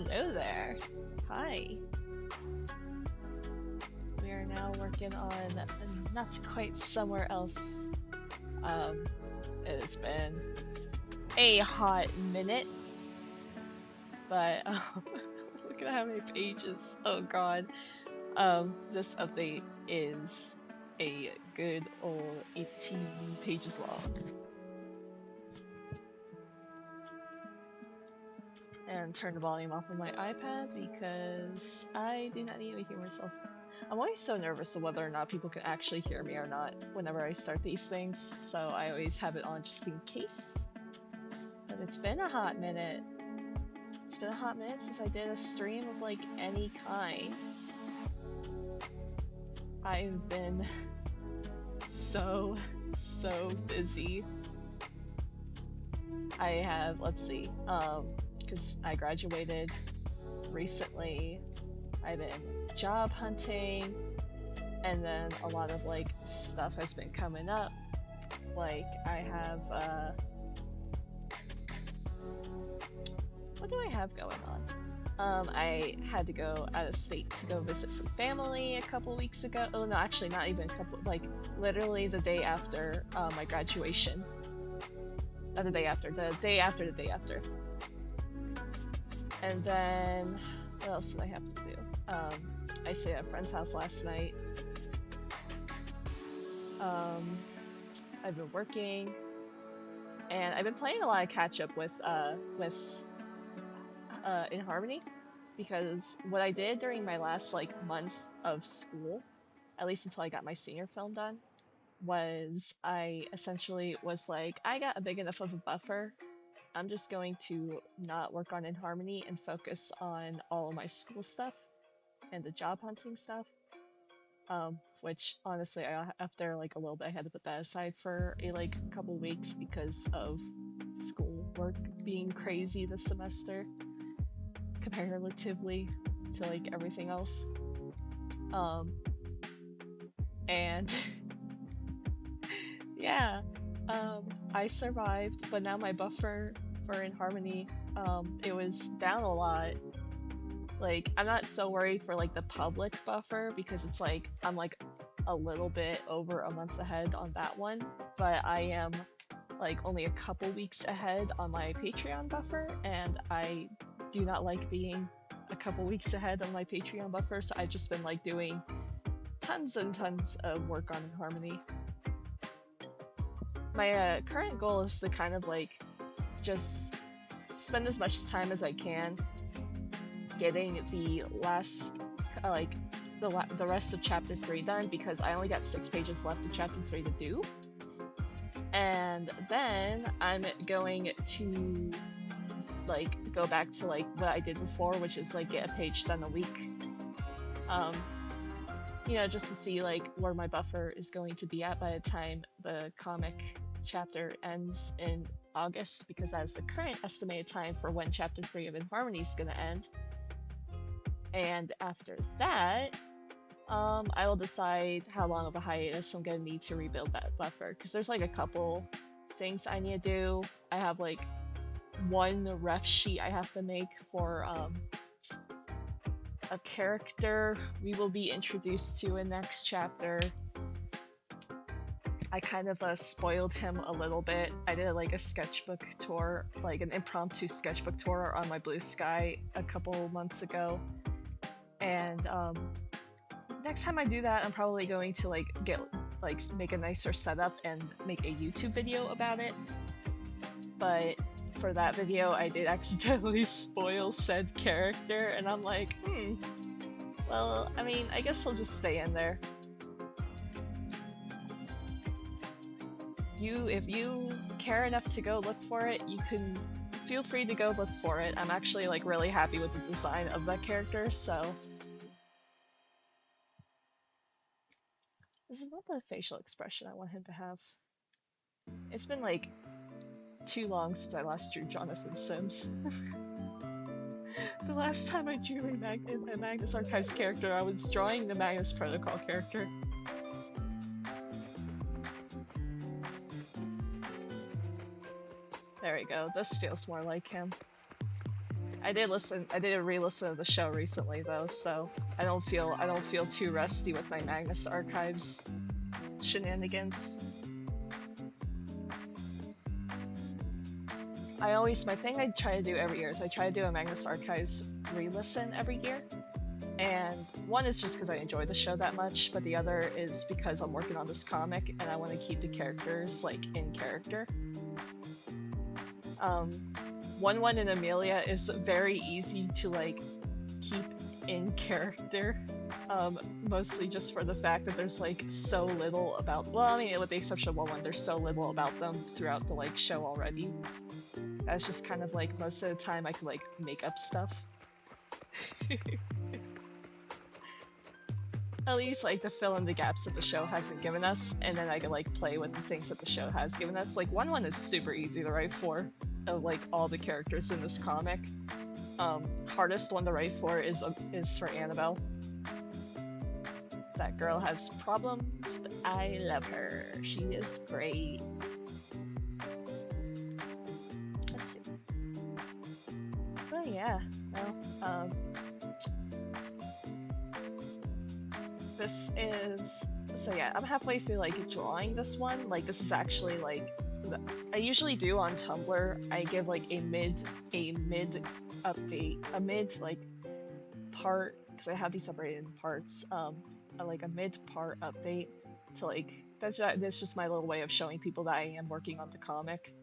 Hello there. Hi. We are now working on Not Quite Somewhere Else. It's been a hot minute, but look at how many pages. Oh god. This update is a good old 18 pages long. And turn the volume off on my iPad because I do not need to hear myself. I'm always so nervous of whether or not people can actually hear me or not whenever I start these things, so I always have it on just in case. But it's been a hot minute. It's been a hot minute since I did a stream of like any kind. I've been so busy. I have, let's see, because I graduated recently. I've been job hunting, and then a lot of like stuff has been coming up. Like I have, what do I have going on? I had to go out of state to go visit some family a couple weeks ago. Oh no, actually not even a couple, like literally the day after my graduation. Not the day after, the day after the day after. And then, what else did I have to do? I stayed at a friend's house last night. I've been working, and I've been playing a lot of catch up with In Harmony, because what I did during my last like month of school, at least until I got my senior film done, was I essentially was like, I got a big enough of a buffer. I'm just going to not work on In Harmony and focus on all of my school stuff and the job hunting stuff. Which honestly, after like a little bit, I had to put that aside for a like couple weeks because of school work being crazy this semester, comparatively to like everything else. And yeah, I survived, but now my buffer for In Harmony, it was down a lot. Like, I'm not so worried for like the public buffer because it's like I'm like a little bit over a month ahead on that one, but I am like only a couple weeks ahead on my Patreon buffer, and I do not like being a couple weeks ahead on my Patreon buffer, so I've just been like doing tons and tons of work on In Harmony. My current goal is to kind of like just spend as much time as I can getting the last like the rest of chapter 3 done, because I only got 6 pages left of chapter 3 to do, and then I'm going to like go back to like what I did before, which is like get a page done a week, you know, just to see like where my buffer is going to be at by the time the comic chapter ends in August, because that is the current estimated time for when chapter 3 of In Harmony is going to end. And after that, I will decide how long of a hiatus I'm going to need to rebuild that buffer, because there's like a couple things I need to do. I have like one ref sheet I have to make for a character we will be introduced to in next chapter. I kind of spoiled him a little bit. I did like a sketchbook tour, like an impromptu sketchbook tour on my Blue Sky a couple months ago. And next time I do that, I'm probably going to like make a nicer setup and make a YouTube video about it. But for that video, I did accidentally spoil said character, and I'm like, well, I mean, I guess he'll just stay in there. If you care enough to go look for it, you can feel free to go look for it. I'm actually like really happy with the design of that character, so. This is not the facial expression I want him to have. It's been like too long since I last drew Jonathan Sims. The last time I drew a Magnus Archives character, I was drawing the Magnus Protocol character. There we go, this feels more like him. I did re-listen to the show recently though, so I don't feel too rusty with my Magnus Archives shenanigans. My thing I try to do every year is I try to do a Magnus Archives re-listen every year. And one is just because I enjoy the show that much, but the other is because I'm working on this comic and I want to keep the characters like in character. 1-1 and Amelia is very easy to like keep in character, mostly just for the fact that there's like so little about, well, I mean, with the exception of 1-1, there's so little about them throughout the like show already. That's just kind of like most of the time I could like make up stuff. At least like to fill in the gaps that the show hasn't given us, and then I can like play with the things that the show has given us. Like 1-1 is super easy to write for, of like all the characters in this comic. Hardest one to write for is for Annabelle. That girl has problems, but I love her. She is great. Let's see. Oh yeah, well, this is, so yeah, I'm halfway through like drawing this one. Like this is actually like, I usually do on Tumblr, I give like a mid update, a mid like part, because I have these separated in parts, like a mid part update to like, that's just my little way of showing people that I am working on the comic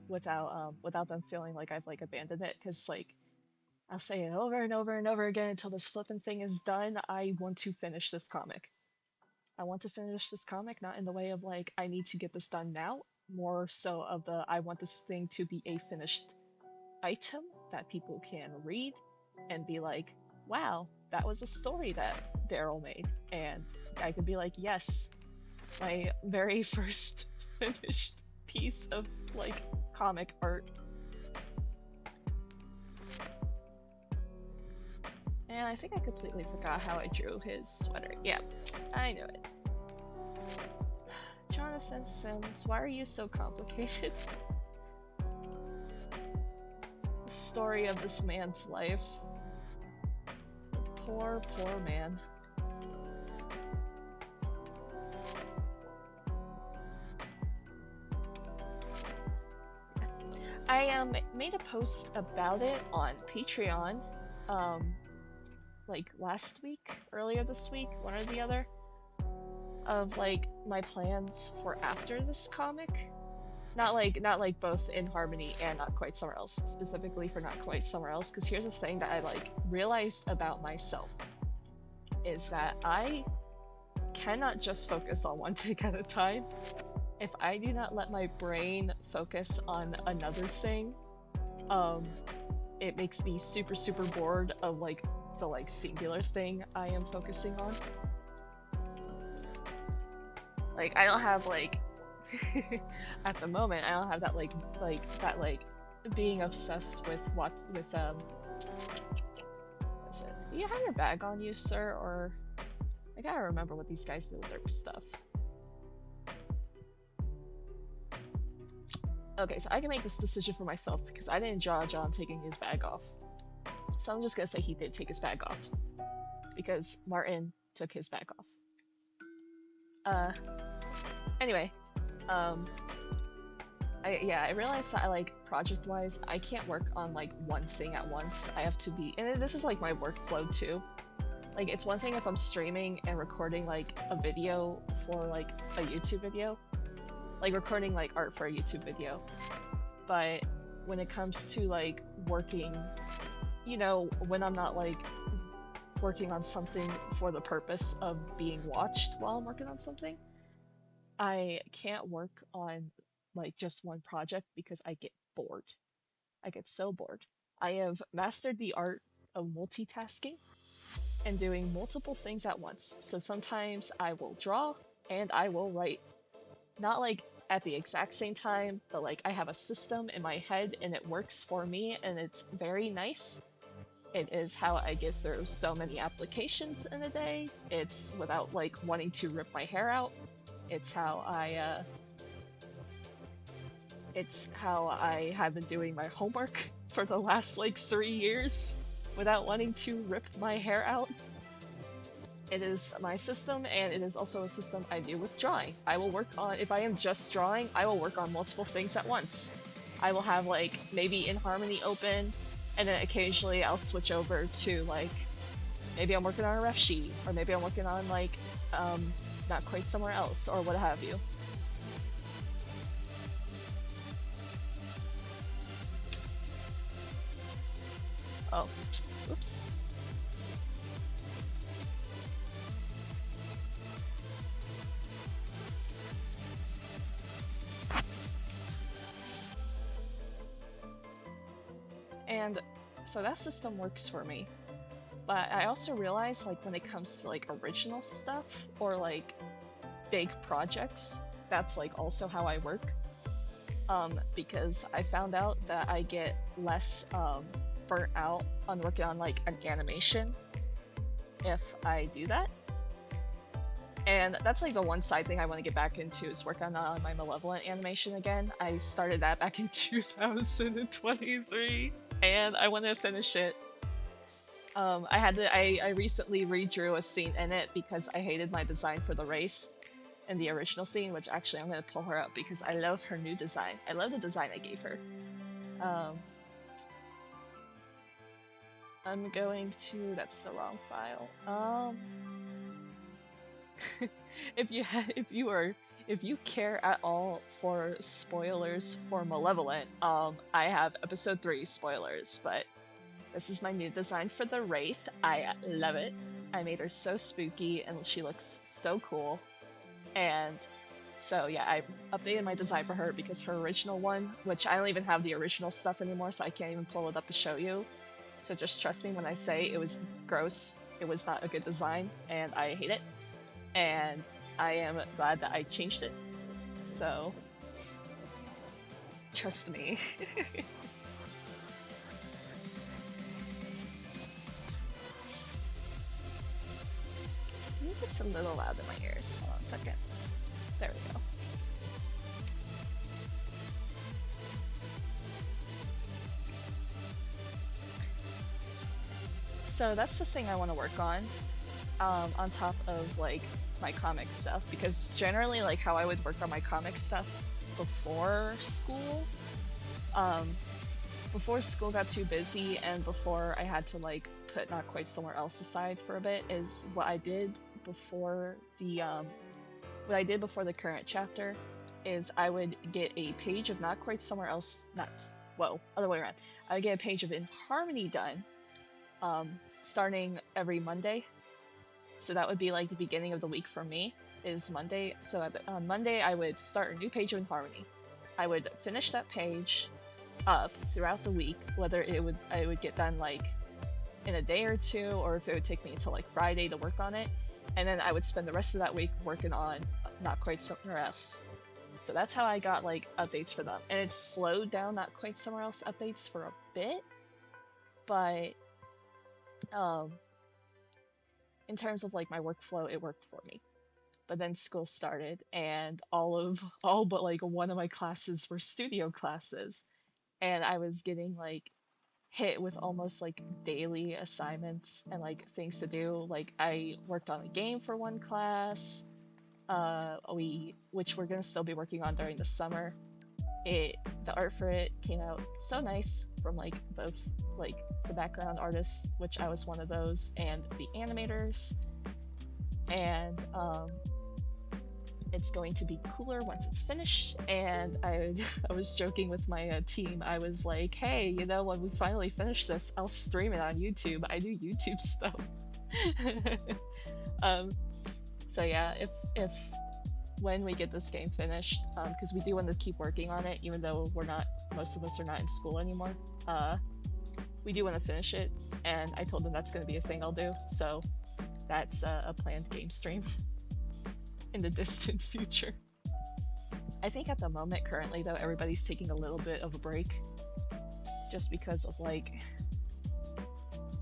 without them feeling like I've like abandoned it, because like I'll say it over and over and over again until this flippin' thing is done. I want to finish this comic. I want to finish this comic, not in the way of like, I need to get this done now, more so of the, I want this thing to be a finished item that people can read and be like, wow, that was a story that Daryl made. And I could be like, yes, my very first finished piece of like comic art. And I think I completely forgot how I drew his sweater. Yeah, I knew it. Jonathan Sims, why are you so complicated? The story of this man's life. Poor, poor man. I made a post about it on Patreon, like last week, earlier this week, one or the other, of like my plans for after this comic. Not like both In Harmony and Not Quite Somewhere Else, specifically for Not Quite Somewhere Else, because here's the thing that I like realized about myself, is that I cannot just focus on one thing at a time. If I do not let my brain focus on another thing, it makes me super, super bored of like the like singular thing I am focusing on. Like I don't have like at the moment I don't have that like being obsessed with what is it? Do you have your bag on you, sir? Or I gotta remember what these guys do with their stuff. Okay, so I can make this decision for myself because I didn't draw John taking his bag off. So I'm just gonna say he did take his bag off. Because Martin took his bag off. Anyway, I realized that I like project-wise, I can't work on like one thing at once. I have to be, and this is like my workflow too. Like it's one thing if I'm streaming and recording like a video for like a YouTube video, like recording like art for a YouTube video. But when it comes to like working, you know, when I'm not like working on something for the purpose of being watched while I'm working on something, I can't work on like just one project because I get bored. I get so bored. I have mastered the art of multitasking and doing multiple things at once. So sometimes I will draw and I will write. Not like at the exact same time, but like I have a system in my head and it works for me and it's very nice. It is how I get through so many applications in a day. It's without like wanting to rip my hair out. It's how I have been doing my homework for the last like 3 years without wanting to rip my hair out. It is my system, and it is also a system I do with drawing. I will work on, if I am just drawing, I will work on multiple things at once. I will have like maybe In Harmony open, and then occasionally I'll switch over to like, maybe I'm working on a ref sheet, or maybe I'm working on like, not quite somewhere else, or what have you. Oh, oops. And so that system works for me. But I also realize, like, when it comes to like original stuff or like big projects, that's like also how I work. Because I found out that I get less burnt out on working on like an animation if I do that. And that's like the one side thing I want to get back into, is work on my Malevolent animation again. I started that back in 2023, and I want to finish it. I recently redrew a scene in it because I hated my design for the Wraith in the original scene, which actually I'm going to pull her up because I love her new design. I love the design I gave her. I'm going to, that's the wrong file. If you care at all for spoilers for Malevolent, I have episode 3 spoilers, but this is my new design for the Wraith. I love it. I made her so spooky and she looks so cool. And so yeah, I updated my design for her because her original one, which I don't even have the original stuff anymore, so I can't even pull it up to show you. So just trust me when I say it was gross. It was not a good design, and I hate it. And I am glad that I changed it. So trust me. Music's a little loud in my ears. Hold on a second. There we go. So that's the thing I want to work on top of like my comic stuff, because generally like how I would work on my comic stuff before school got too busy and before I had to like put Not Quite Somewhere Else aside for a bit, is what I did before the current chapter is I would get a page of Not Quite Somewhere Else, other way around. I would get a page of In Harmony done starting every Monday. So that would be like the beginning of the week for me, is Monday. So on Monday, I would start a new page of In Harmony. I would finish that page up throughout the week, whether I would get done like in a day or two, or if it would take me until like Friday to work on it. And then I would spend the rest of that week working on Not Quite Somewhere Else. So that's how I got like updates for them. And it slowed down Not Quite Somewhere Else updates for a bit, but in terms of like my workflow, it worked for me. But then school started, and all but like one of my classes were studio classes, and I was getting like hit with almost like daily assignments and like things to do. Like I worked on a game for one class, which we're gonna still be working on during the summer. The art for it came out so nice from like both like the background artists, which I was one of those, and the animators. And it's going to be cooler once it's finished. And I was joking with my team. I was like, hey, you know, when we finally finish this, I'll stream it on YouTube. I do YouTube stuff. So yeah, if when we get this game finished, because we do want to keep working on it, even though most of us are not in school anymore. We do want to finish it, and I told them that's going to be a thing I'll do. So that's a planned game stream in the distant future. I think at the moment, currently though, everybody's taking a little bit of a break, just because of like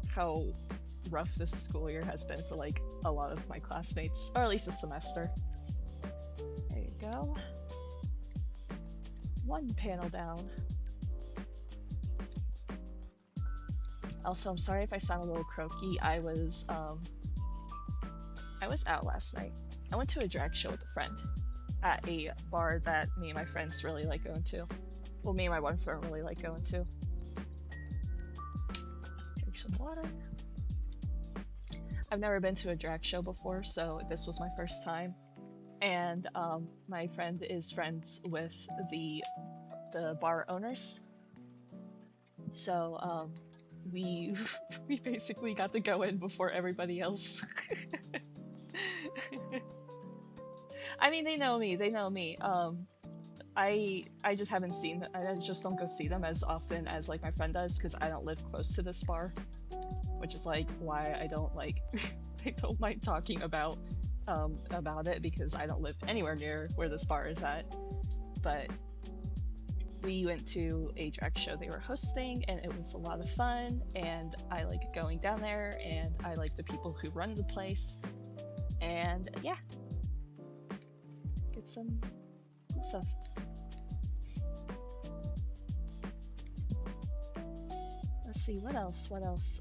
how rough this school year has been for like a lot of my classmates, or at least a semester. There you go. One panel down. Also, I'm sorry if I sound a little croaky. I was out last night. I went to a drag show with a friend at a bar that me and my friends really like going to. Well, me and my one friend really like going to. Drink some water. I've never been to a drag show before, so this was my first time. And my friend is friends with the bar owners. So we we basically got to go in before everybody else. I mean, they know me. They know me. I just haven't seen. I just don't go see them as often as like my friend does because I don't live close to this bar, which is like why I don't like. I don't like talking about it because I don't live anywhere near where this bar is at. But we went to a drag show they were hosting, and it was a lot of fun. And I like going down there, and I like the people who run the place. And yeah, get some cool stuff. Let's see, what else? What else?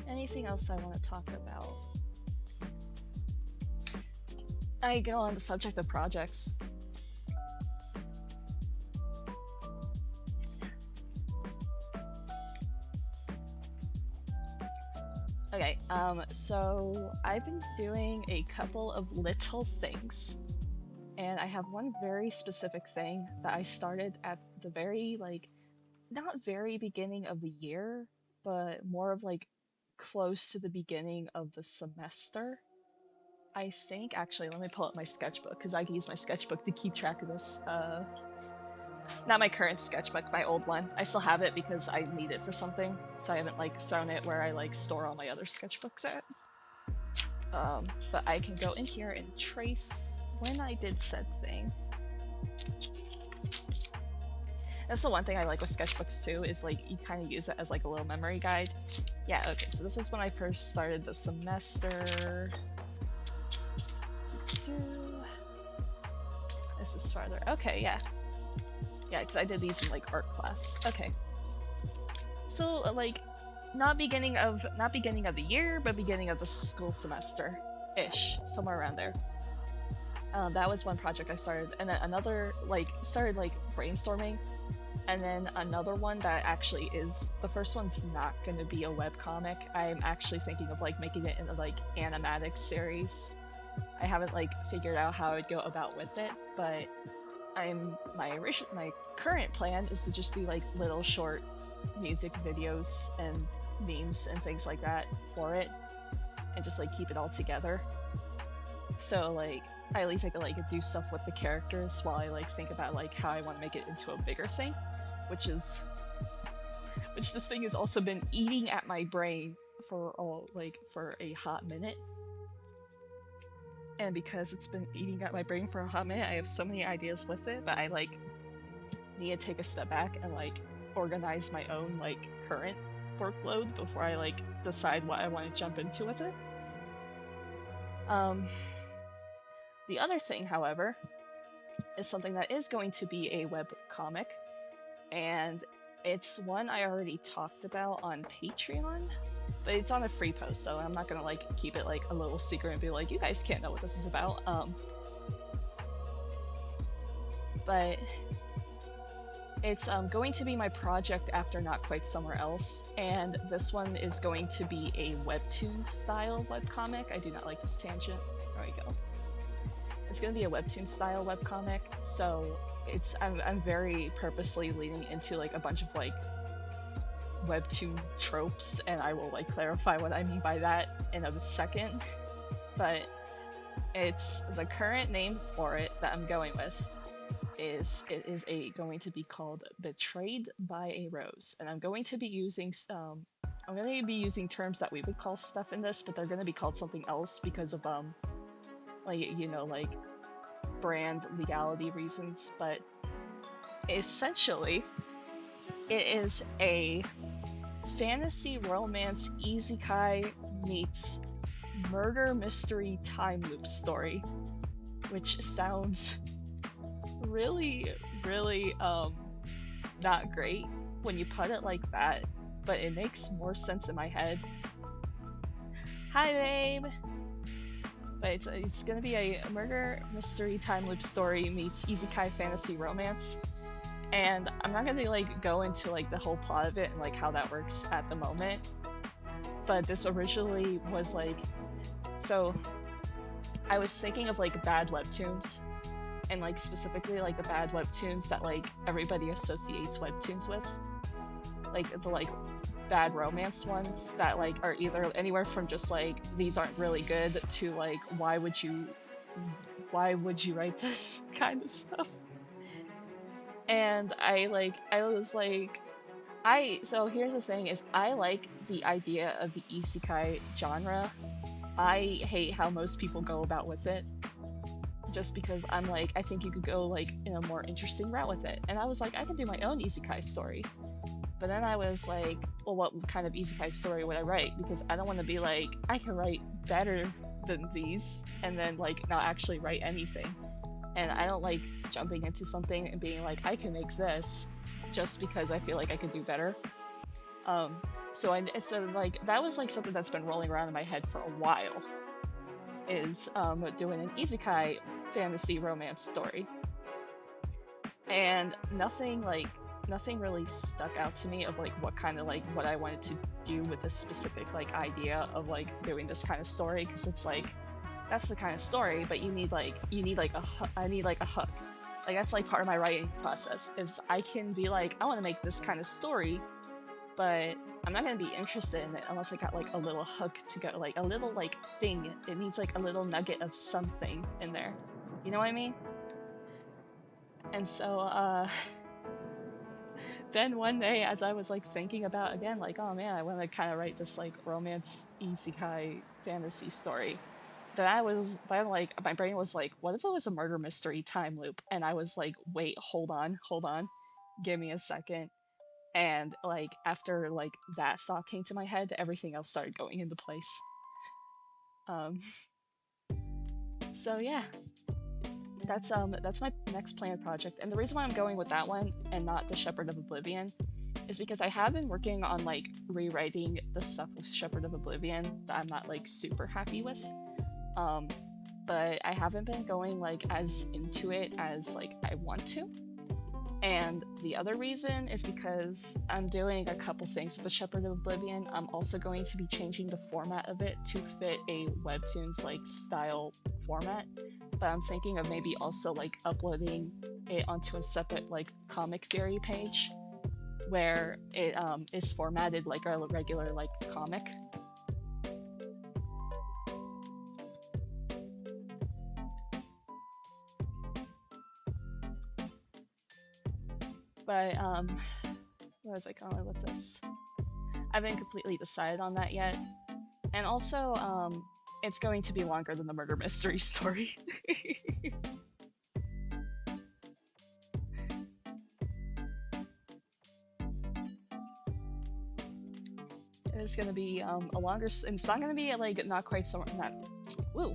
Anything else I want to talk about? I go on the subject of projects. Okay, so I've been doing a couple of little things, and I have one very specific thing that I started at the very, like, not very beginning of the year, but more of like close to the beginning of the semester. I think, actually, let me pull up my sketchbook, because I can use my sketchbook to keep track of this. Not my current sketchbook, my old one. I still have it because I need it for something, so I haven't like thrown it where I like store all my other sketchbooks at. But I can go in here and trace when I did said thing. That's the one thing I like with sketchbooks too, is like you kind of use it as like a little memory guide. Yeah, okay, so this is when I first started the semester. This is farther. Okay, yeah. Yeah, because I did these in like art class. Okay. So like not beginning of the year, but beginning of the school semester ish, somewhere around there. That was one project I started, and then another started brainstorming, and then another one that actually is, the first one's not going to be a webcomic. I'm actually thinking of like making it in a like animatic series. I haven't like figured out how I'd go about with it, but my current plan is to just do like little short music videos and memes and things like that for it, and just like keep it all together. So like at least I could like do stuff with the characters while I like think about like how I want to make it into a bigger thing, which this thing has also been eating at my brain for a hot minute. And because it's been eating at my brain for a hot minute, I have so many ideas with it, but I like need to take a step back and like organize my own like current workload before I like decide what I want to jump into with it. The other thing, however, is something that is going to be a web comic, and it's one I already talked about on Patreon, but it's on a free post, so I'm not gonna like keep it like a little secret and be like, you guys can't know what this is about. But it's going to be my project after Not Quite Somewhere Else, and this one is going to be a webtoon style webcomic. I do not like this tangent. There we go. It's going to be a webtoon style webcomic, so I'm very purposely leaning into like a bunch of like webtoon tropes, and I will like clarify what I mean by that in a second. But it's the current name for it that I'm going with is going to be called Betrayed by a Rose, and I'm going to be using terms that we would call stuff in this, but they're going to be called something else because of like brand legality reasons. But essentially it is a fantasy romance isekai meets murder mystery time loop story, which sounds really, really not great when you put it like that, but it makes more sense in my head. Hi, babe! But it's gonna be a murder mystery time loop story meets isekai fantasy romance. And I'm not gonna like go into like the whole plot of it and like how that works at the moment. But this originally was like, so I was thinking of like bad webtoons, and like specifically like the bad webtoons that like everybody associates webtoons with, like the like bad romance ones that like are either anywhere from just like these aren't really good to like why would you write this kind of stuff. And I was like so here's the thing is I like the idea of the isekai genre. I hate how most people go about with it, just because I'm like, I think you could go like in a more interesting route with it. And I was like, I can do my own isekai story. But then I was like, well, what kind of isekai story would I write? Because I don't want to be like, I can write better than these and then like not actually write anything. And I don't like jumping into something and being like, I can make this just because I feel like I could do better. So like that was like something that's been rolling around in my head for a while, is doing an isekai fantasy romance story. And nothing really stuck out to me of like what kind of like what I wanted to do with this specific like idea of like doing this kind of story, because it's like that's the kind of story, but I need like a hook. Like that's like part of my writing process is I can be like, I want to make this kind of story, but I'm not gonna be interested in it unless I got like a little hook to go, like a little like thing. It needs like a little nugget of something in there. You know what I mean? And so then one day as I was like thinking about again, like, oh man, I want to kind of write this like romance isekai fantasy story. Then my brain was like, what if it was a murder mystery time loop? And I was like, wait, hold on, give me a second. And like after like that thought came to my head, everything else started going into place. Um, so yeah, that's my next planned project. And the reason why I'm going with that one and not the Shepherd of Oblivion is because I have been working on like rewriting the stuff with Shepherd of Oblivion that I'm not like super happy with. But I haven't been going like as into it as like I want to. And the other reason is because I'm doing a couple things with the Shepherd of Oblivion. I'm also going to be changing the format of it to fit a webtoons like style format. But I'm thinking of maybe also like uploading it onto a separate like comic theory page where it is formatted like a regular like comic. But what was I going with this? I haven't completely decided on that yet. And also, it's going to be longer than the murder mystery story. It's gonna be a longer. It's not gonna be like not quite so. Not. Woo.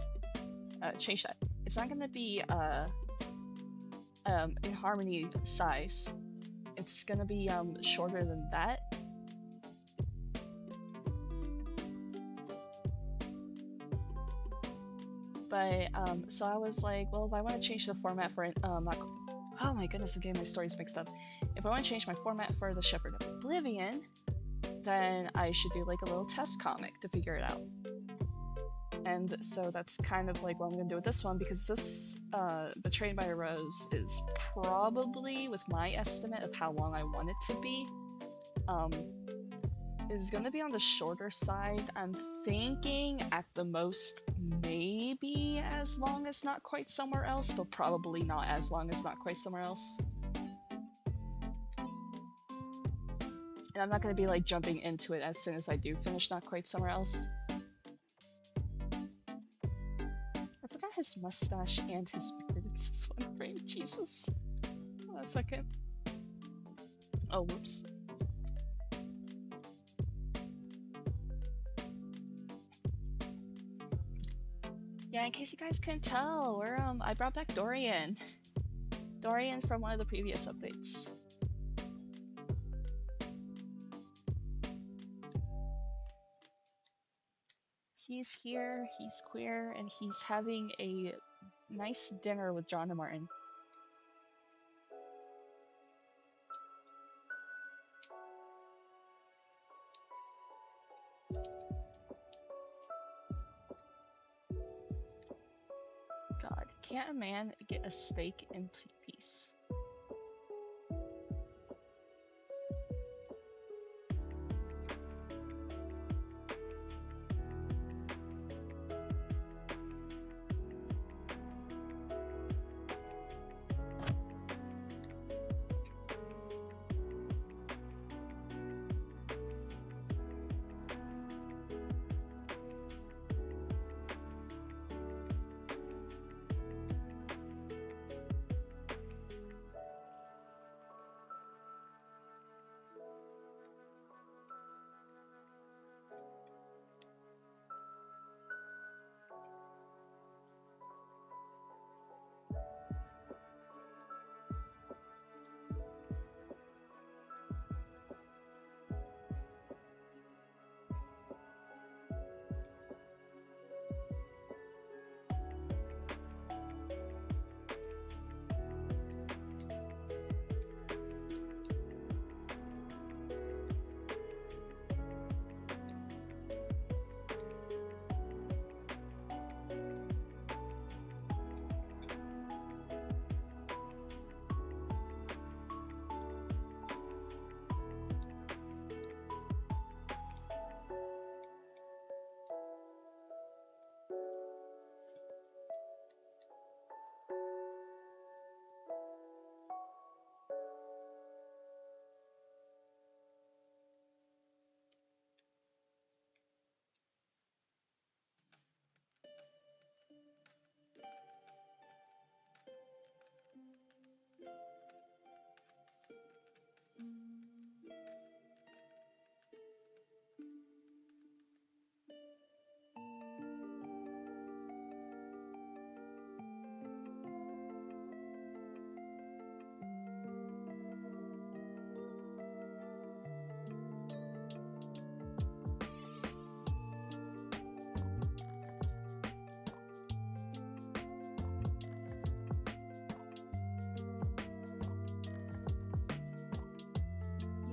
Change that. It's not gonna be in harmony size. It's gonna be shorter than that. But so I was like, well, if I want to change the format for it, not. Oh my goodness, I'm getting my stories mixed up. If I want to change my format for the Shepherd of Oblivion, then I should do like a little test comic to figure it out. And so that's kind of like what I'm gonna do with this one, because this Betrayed by a Rose is probably, with my estimate of how long I want it to be, is gonna be on the shorter side. I'm thinking at the most maybe as long as Not Quite Somewhere Else, but probably not as long as Not Quite Somewhere Else. And I'm not gonna be like jumping into it as soon as I do finish Not Quite Somewhere Else. His mustache and his beard in this one frame. Jesus. Hold on a second. Oh, whoops. Yeah, in case you guys couldn't tell, I brought back Dorian. Dorian from one of the previous updates. He's here, he's queer, and he's having a nice dinner with John and Martin. God, can't a man get a steak in peace?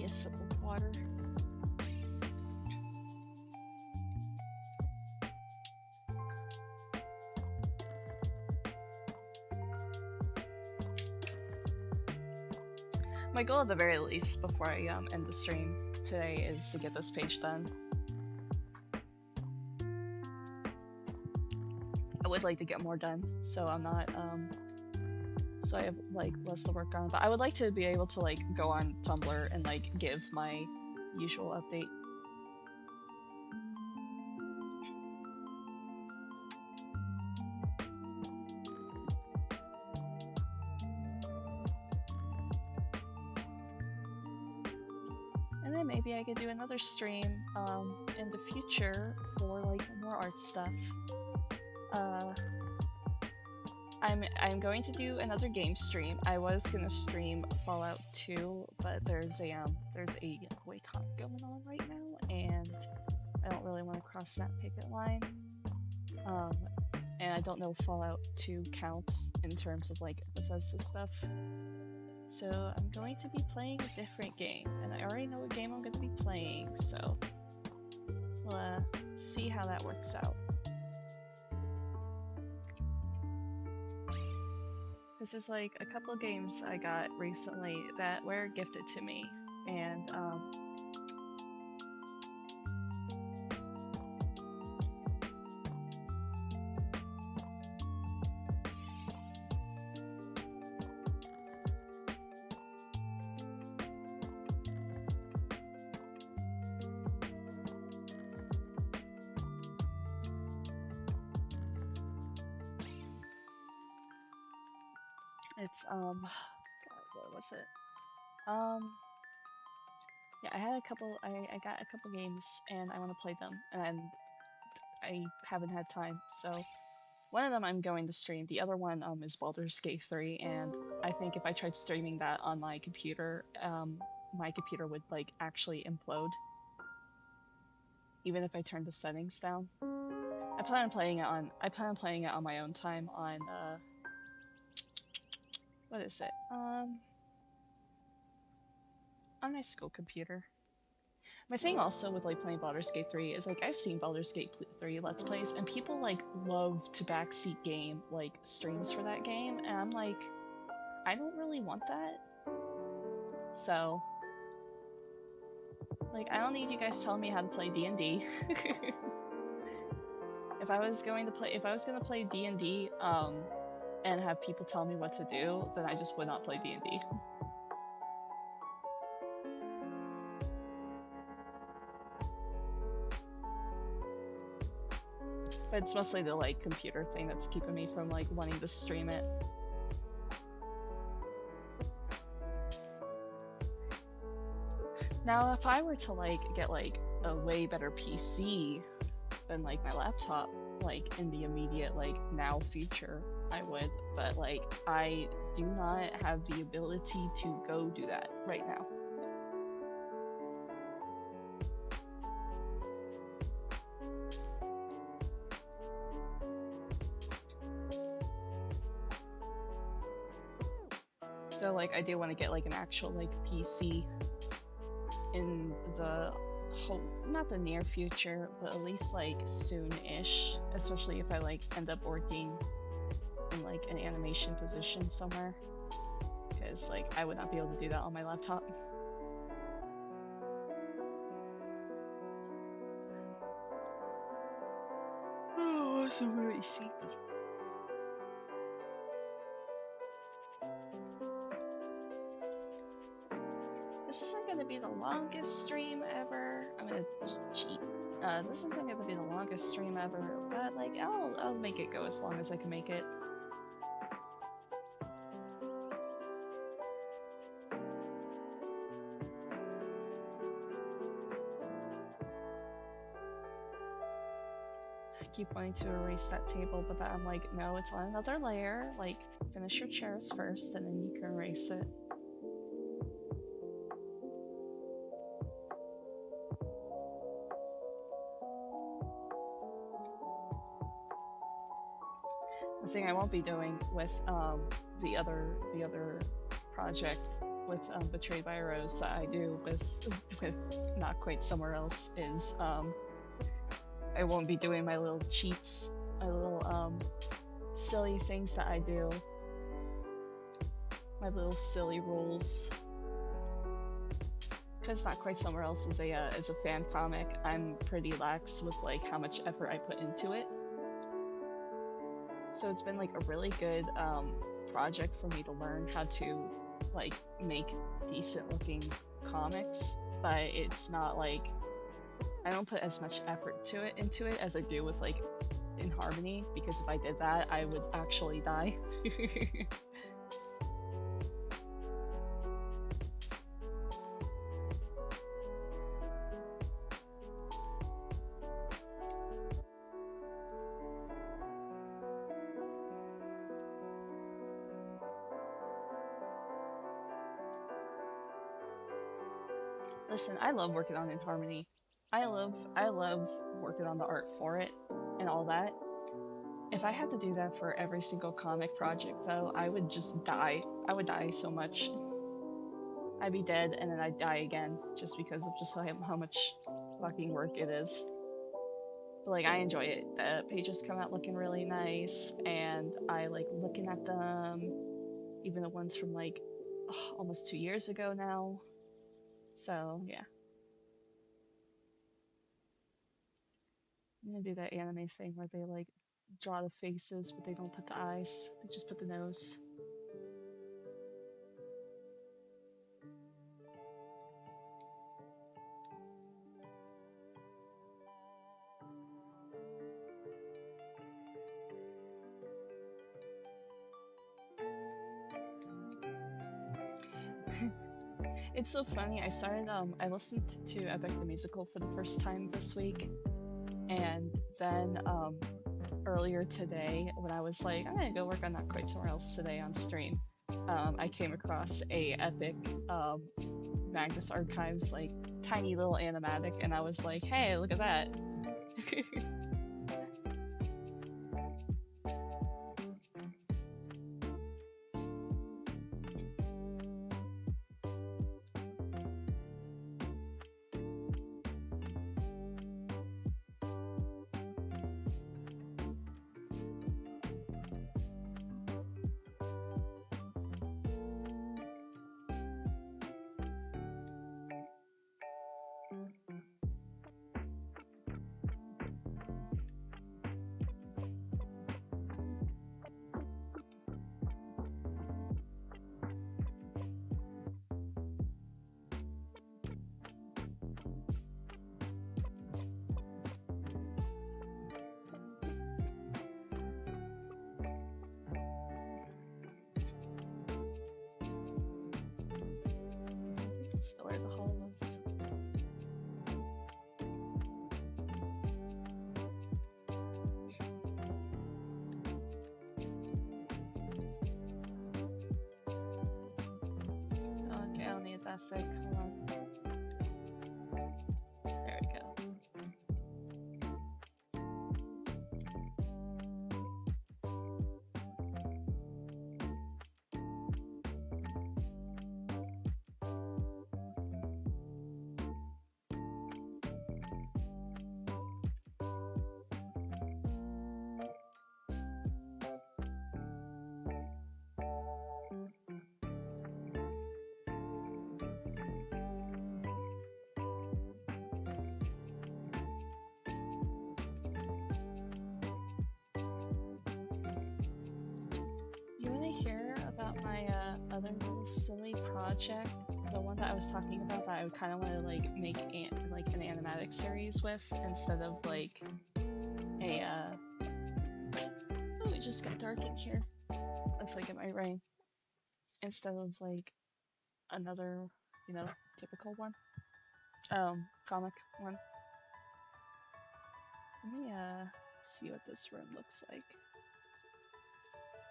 A sip of water. My goal at the very least before I end the stream today is to get this page done. I would like to get more done, so I'm not so I have like less to work on, but I would like to be able to like go on Tumblr and like give my usual update. And then maybe I could do another stream in the future for like more art stuff. I'm going to do another game stream. I was gonna stream Fallout 2, but there's a boycott going on right now, and I don't really want to cross that picket line. And I don't know if Fallout 2 counts in terms of like Bethesda stuff. So I'm going to be playing a different game, and I already know what game I'm going to be playing, so we'll see how that works out. Because there's like a couple of games I got recently that were gifted to me, and it's God, what was it? Yeah, I got a couple games and I want to play them, and I haven't had time, so One of them I'm going to stream. The other one is Baldur's Gate 3, and I think if I tried streaming that on my computer would like actually implode, even if I turned the settings down. I plan on playing it on my own time on what is it? On my school computer. My thing also with like playing Baldur's Gate 3 is like I've seen Baldur's Gate 3 Let's Plays, and people like love to backseat game like streams for that game, and I'm like, I don't really want that. So like I don't need you guys telling me how to play D&D. If I was gonna play D&D and have people tell me what to do, then I just would not play D&D. But it's mostly the like computer thing that's keeping me from like wanting to stream it. Now, if I were to like get like a way better PC than like my laptop, like in the immediate like now future, I would. But like I do not have the ability to go do that right now. So like I do want to get like an actual like PC in the not the near future, but at least like soon-ish, especially if I like end up working in like an animation position somewhere, because like I would not be able to do that on my laptop. Oh, it's so really sleepy. This isn't gonna be the longest stream ever. I'm gonna cheat. This isn't gonna be the longest stream ever, but like I'll make it go as long as I can make it. I keep wanting to erase that table, but then I'm like, no, it's on another layer. Like, finish your chairs first, and then you can erase it. The thing I won't be doing with the other project with Betrayed by a Rose that I do with Not Quite Somewhere Else is I won't be doing my little cheats, my little silly things that I do, my little silly rules. Because Not Quite Somewhere Else is a fan comic, I'm pretty lax with like how much effort I put into it. So it's been like a really good project for me to learn how to like make decent looking comics, but it's not like I don't put as much effort into it as I do with like In Harmony, because if I did that I would actually die. Listen, I love working on In Harmony. I love working on the art for it and all that. If I had to do that for every single comic project though, I would just die. I would die so much. I'd be dead and then I'd die again just because of just how much fucking work it is. But like I enjoy it. The pages come out looking really nice and I like looking at them, even the ones from like almost 2 years ago now. So, yeah. I'm gonna do that anime thing where they, like, draw the faces, but they don't put the eyes. They just put the nose. It's so funny, I listened to Epic the Musical for the first time this week, and then, earlier today when I was like, I'm gonna go work on Not Quite Somewhere Else today on stream. I came across a epic Magnus Archives like tiny little animatic, and I was like, hey, look at that. Still where the hole was. Okay, I'll need that thick. Hold on. There we go. You want to hear about my other little silly project? The one that I was talking about that I kind of want to like make like an animatic series with instead of like a oh, it just got dark in here. Looks like it might rain. Instead of like another, you know, typical one. Comic one. Let me see what this room looks like.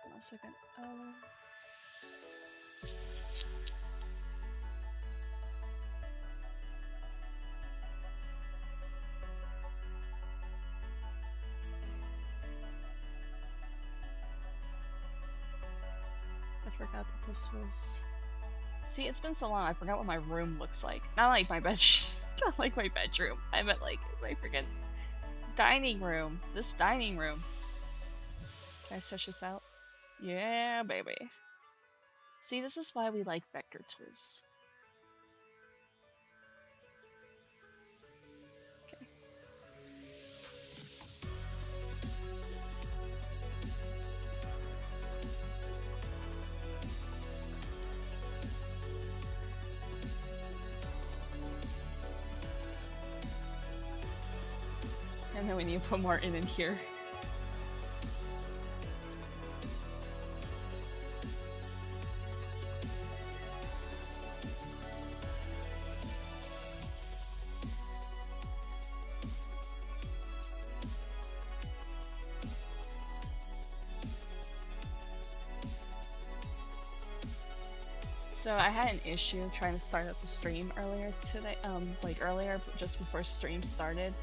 Hold on a second. I forgot that this was. See, it's been so long. I forgot what my room looks like. Not like my bed. Not like my bedroom. I meant like my freaking dining room. This dining room. Can I stretch this out? Yeah, baby. See, this is why we like vector tools. Okay. And then we need to put more in here. So I had an issue trying to start up the stream earlier today, like earlier, just before stream started,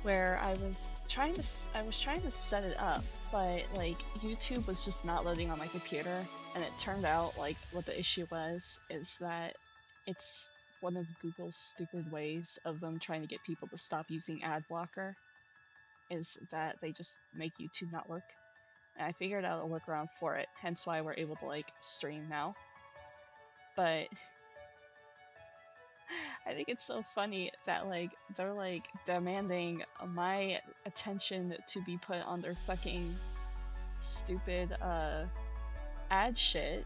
where I was trying to set it up, but like YouTube was just not loading on my computer, and it turned out like what the issue was is that it's one of Google's stupid ways of them trying to get people to stop using ad blocker, is that they just make YouTube not work. And I figured out a workaround for it, hence why we're able to like stream now. But I think it's so funny that like they're like demanding my attention to be put on their fucking stupid ad shit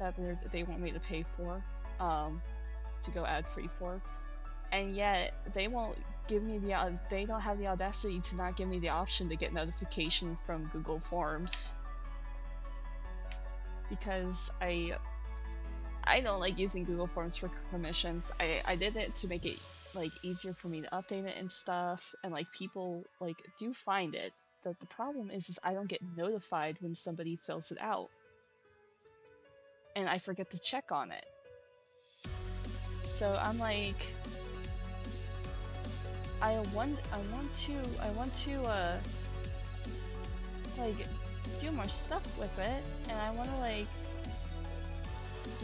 that they want me to pay for to go ad free for, and yet they won't give me they don't have the audacity to not give me the option to get notification from Google Forms, because I don't like using Google Forms for permissions. I did it to make it like easier for me to update it and stuff, and like people like do find it. The problem is I don't get notified when somebody fills it out, and I forget to check on it. So I'm like, I want to like do more stuff with it, and I want to like,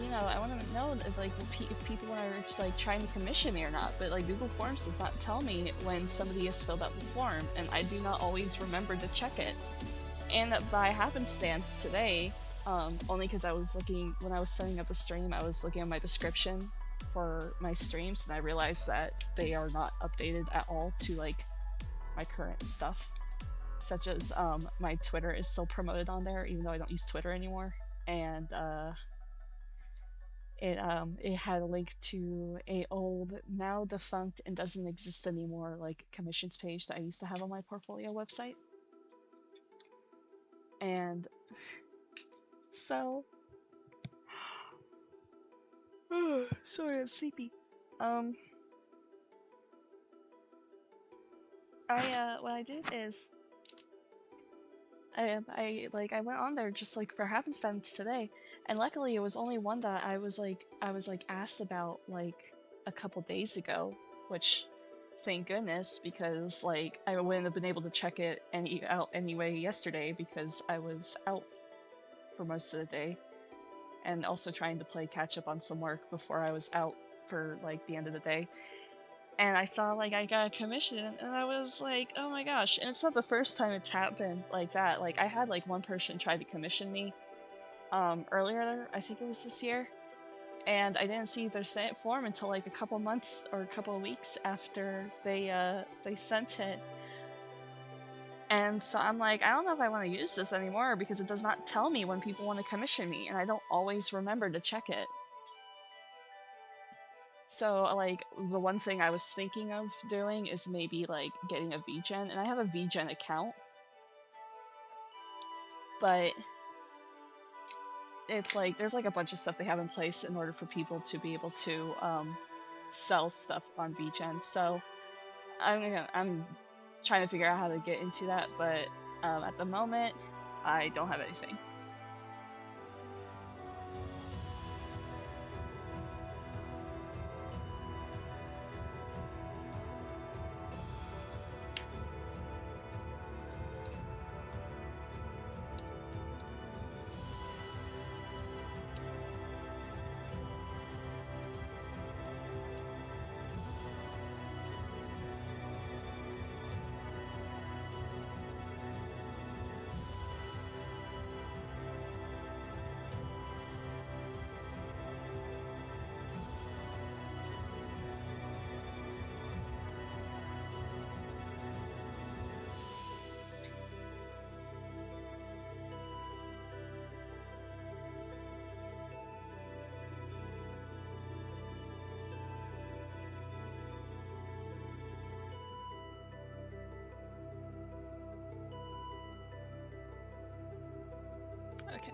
you know, I want to know if like if people are like trying to commission me or not. But like Google Forms does not tell me when somebody has filled out the form, and I do not always remember to check it. And by happenstance today, only because I was looking when I was setting up the stream, I was looking at my description for my streams, and I realized that they are not updated at all to like my current stuff, such as my Twitter is still promoted on there even though I don't use Twitter anymore, and it had a link to a old, now defunct and doesn't exist anymore, like commissions page that I used to have on my portfolio website. And so sorry, I'm sleepy. What I did is I went on there just like for happenstance today, and luckily it was only one that I was like asked about like a couple days ago, which thank goodness, because like I wouldn't have been able to check it out anyway yesterday because I was out for most of the day, and also trying to play catch up on some work before I was out for like the end of the day. And I saw like I got a commission, and I was like, oh my gosh. And it's not the first time it's happened like that. Like I had like one person try to commission me earlier, I think it was this year, and I didn't see their form until like a couple months or a couple of weeks after they sent it. And so I'm like, I don't know if I want to use this anymore because it does not tell me when people want to commission me, and I don't always remember to check it. So, like, the one thing I was thinking of doing is maybe, like, getting a VGen, and I have a VGen account, but it's like, there's like a bunch of stuff they have in place in order for people to be able to, sell stuff on VGen, so I'm trying to figure out how to get into that, but, at the moment, I don't have anything. Okay.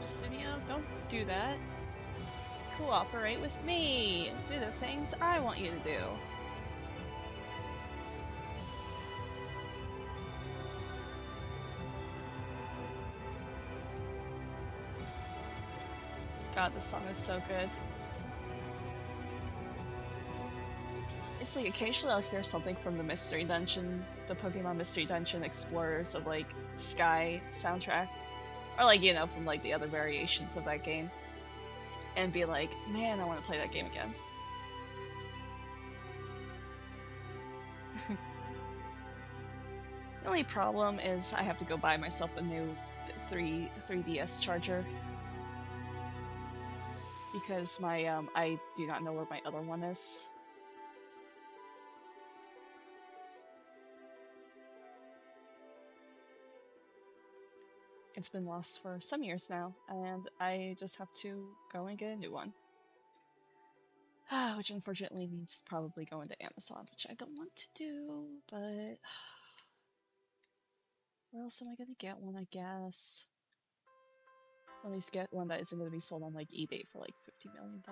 Studio, don't do that. Cooperate with me. Do the things I want you to do. God, this song is so good. It's like occasionally I'll hear something from the Mystery Dungeon, the Pokemon Mystery Dungeon Explorers of like Sky soundtrack. Or like, you know, from like the other variations of that game. And be like, man, I want to play that game again. The only problem is I have to go buy myself a new 3DS charger. because my I do not know where my other one is. It's been lost for some years now, and I just have to go and get a new one. Which unfortunately means probably going to Amazon, which I don't want to do, but where else am I gonna get one, I guess? At least get one that isn't gonna be sold on like eBay for like $50 million.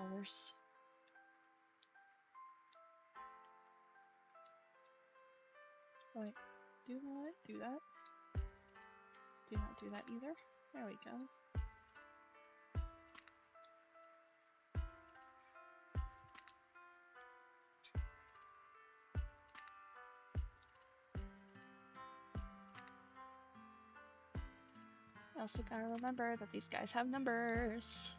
Wait, do not do that. Do not do that either. There we go. I also gotta remember that these guys have numbers.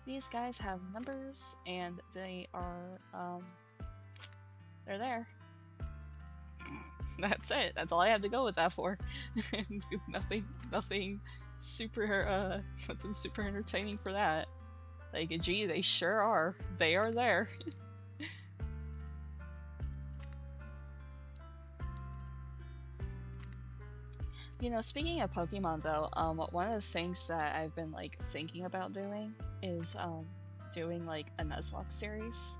These guys have numbers, and they are, they're there. That's it. That's all I have to go with that for. nothing super, nothing super entertaining for that. Like, gee, they sure are. They are there. You know, speaking of Pokemon though, one of the things that I've been like thinking about doing is doing like a Nuzlocke series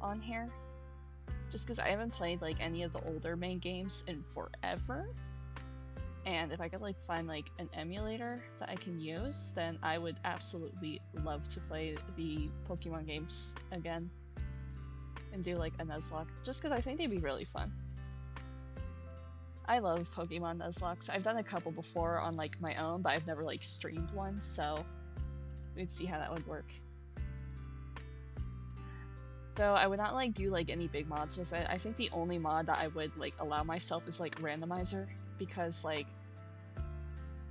on here. Just because I haven't played like any of the older main games in forever. And if I could like find like an emulator that I can use, then I would absolutely love to play the Pokemon games again and do like a Nuzlocke. Just because I think they'd be really fun. I love Pokemon Nuzlocks. I've done a couple before on like my own, but I've never like streamed one, so we'd see how that would work. Though I would not like do like any big mods with it. I think the only mod that I would like allow myself is like randomizer, because like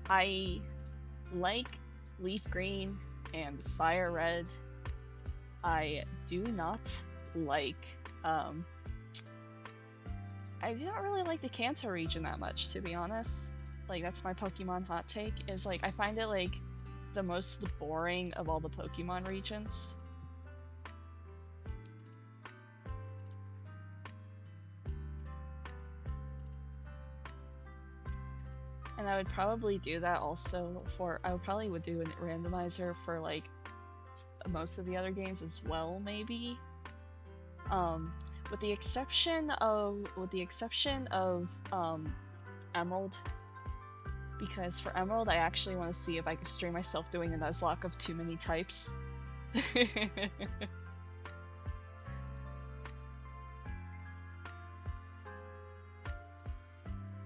I like Leaf Green and Fire Red. I do not like I do not really like the Kanto region that much, to be honest. Like, that's my Pokemon hot take, is like, I find it like the most boring of all the Pokemon regions. And I would probably do that also for, I would do a randomizer for like most of the other games as well, maybe. With the exception of Emerald, because for Emerald I actually want to see if I can stream myself doing a Nuzlocke of too many types.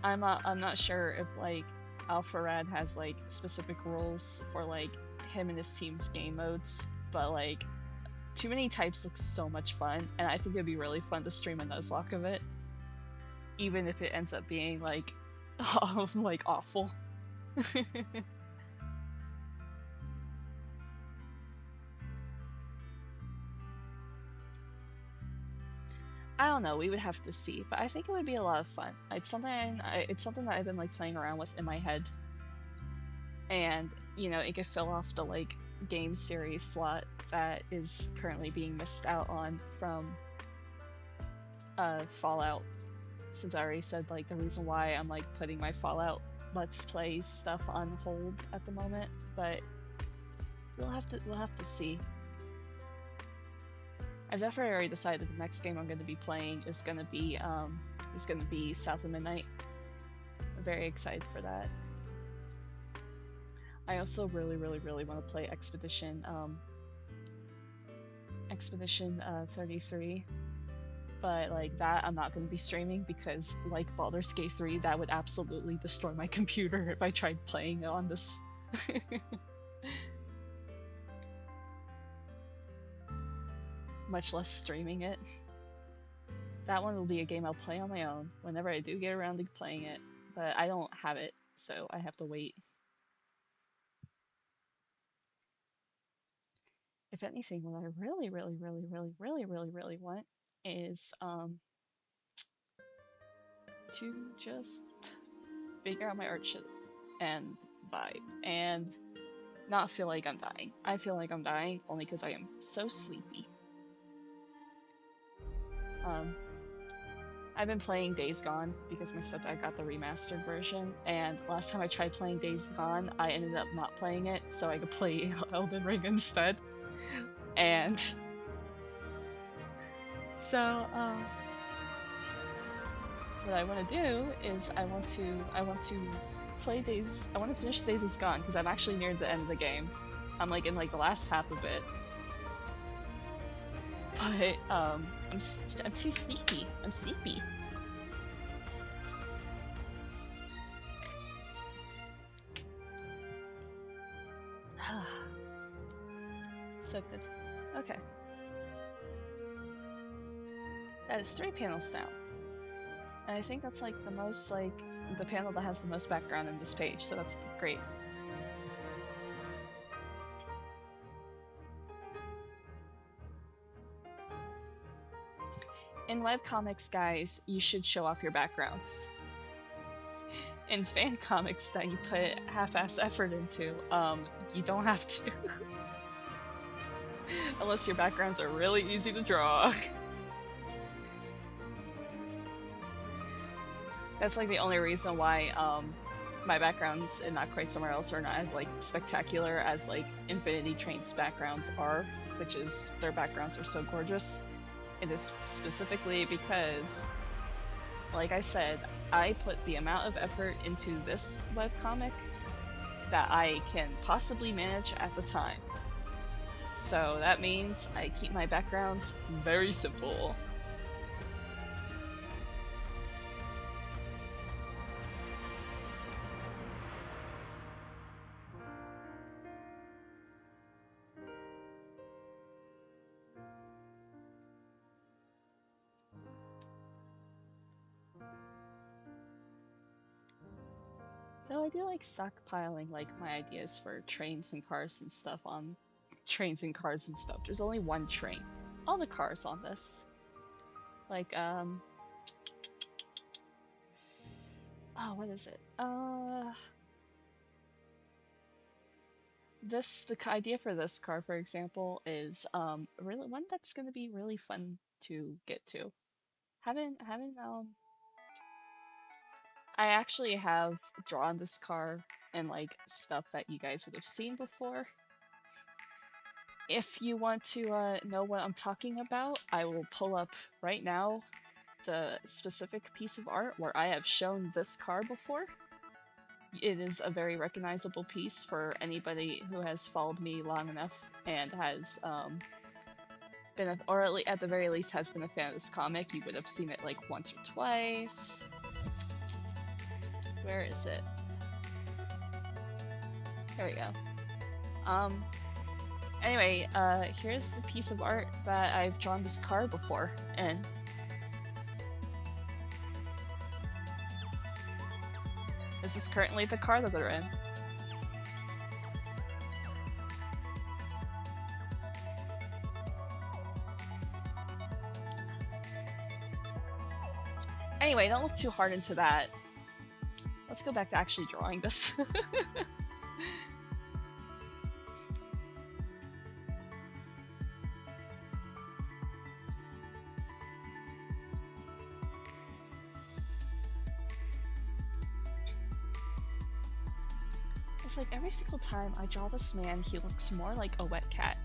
I'm not sure if like Alpharad has like specific rules for like him and his team's game modes, but like too many types looks so much fun, and I think it'd be really fun to stream a Nuzlocke of it, even if it ends up being like, like awful. I don't know. We would have to see, but I think it would be a lot of fun. It's something that I've been like playing around with in my head, and you know, it could fill off the like game series slot that is currently being missed out on from Fallout, since I already said like the reason why I'm like putting my Fallout Let's Play stuff on hold at the moment, but we'll have to see. I've definitely already decided the next game I'm going to be playing is going to be South of Midnight. I'm very excited for that. I also really want to play Expedition 33, but like that I'm not going to be streaming because like Baldur's Gate 3, that would absolutely destroy my computer if I tried playing it on this. Much less streaming it. That one will be a game I'll play on my own whenever I do get around to playing it, but I don't have it, so I have to wait. If anything, what I really want is to just figure out my art shit and vibe and not feel like I'm dying. I feel like I'm dying only because I am so sleepy. I've been playing Days Gone because my stepdad got the remastered version, and last time I tried playing Days Gone, I ended up not playing it so I could play Elden Ring instead. And so, what I want to do is I want to play Days. I want to finish Days Is Gone because I'm actually near the end of the game. I'm like in like the last half of it. But I'm too sleepy. I'm sleepy. So good. Okay. That is 3 panels down. And I think that's like the most like the panel that has the most background in this page, so that's great. In webcomics, guys, you should show off your backgrounds. In fan comics that you put half-ass effort into, you don't have to. Unless your backgrounds are really easy to draw. That's like the only reason why my backgrounds in Not Quite Somewhere Else are not as like spectacular as like Infinity Train's backgrounds are, which is their backgrounds are so gorgeous. It is specifically because, like I said, I put the amount of effort into this webcomic that I can possibly manage at the time. So that means I keep my backgrounds very simple. Though I do like stockpiling like my ideas for trains and cars and stuff on trains and cars and stuff. There's only one train. All the cars on this. Like, oh, what is it? The idea for this car, for example, is really one that's gonna be really fun to get to. I actually have drawn this car and like stuff that you guys would have seen before. If you want to know what I'm talking about, I will pull up right now the specific piece of art where I have shown this car before. It is a very recognizable piece for anybody who has followed me long enough and has been, or at the very least has been a fan of this comic. You would have seen it like once or twice. Where is it? There we go. Anyway, here's the piece of art that I've drawn this car before, and this is currently the car that they're in. Anyway, don't look too hard into that. Let's go back to actually drawing this. It's like every single time I draw this man, he looks more like a wet cat.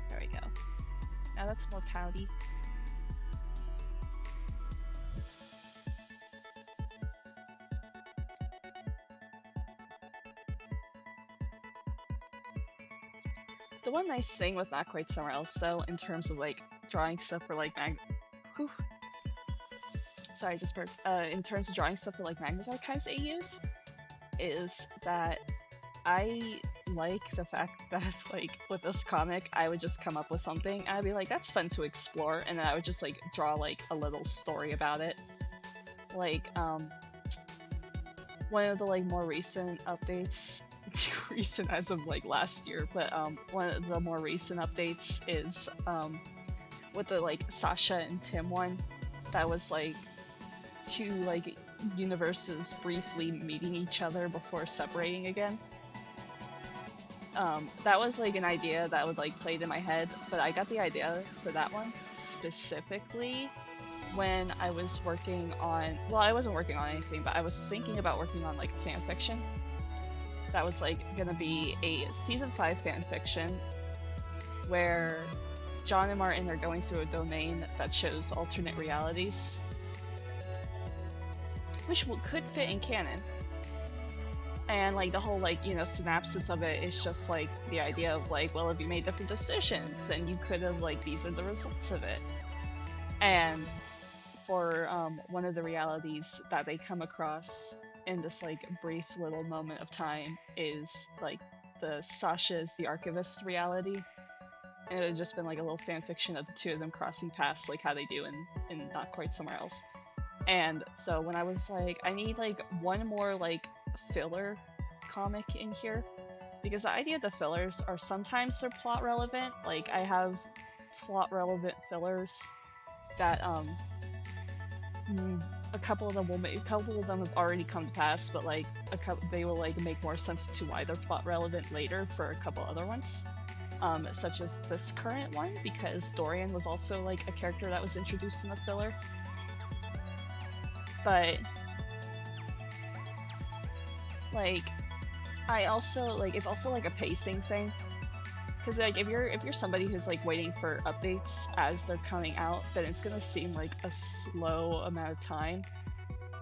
There we go. Now that's more pouty. The one nice thing with Not Quite Somewhere Else, though, in terms of like drawing stuff for like sorry, just burped. In terms of drawing stuff for like Magnus Archives AUs, is that I like the fact that like with this comic, I would just come up with something and I'd be like, that's fun to explore, and then I would just like draw like a little story about it. Like one of the like more recent updates. Recent as of like last year, but one of the more recent updates is with the like Sasha and Tim one that was like two like universes briefly meeting each other before separating again. That was like an idea that would like played in my head, but I got the idea for that one specifically when I was working on, well, I wasn't working on anything, but I was thinking about working on like fan fiction. That was like gonna be a season 5 fan fiction where John and Martin are going through a domain that shows alternate realities, which could fit in canon. And like the whole like, you know, synopsis of it is just like the idea of like, well, if you made different decisions, then you could have like, these are the results of it. And for one of the realities that they come across in this like brief little moment of time is like the Sasha's the archivist reality. And it had just been like a little fan fiction of the two of them crossing paths, like how they do in Not Quite Somewhere Else. And so when I was like, I need like one more like filler comic in here, because the idea of the fillers are sometimes they're plot relevant. Like I have plot relevant fillers that a couple of them have already come to pass, but like they will like make more sense to why they're plot relevant later for a couple other ones. Such as this current one, because Dorian was also like a character that was introduced in the filler. But like I also like it's also like a pacing thing, because like if you're somebody who's like waiting for updates as they're coming out, then it's gonna seem like a slow amount of time.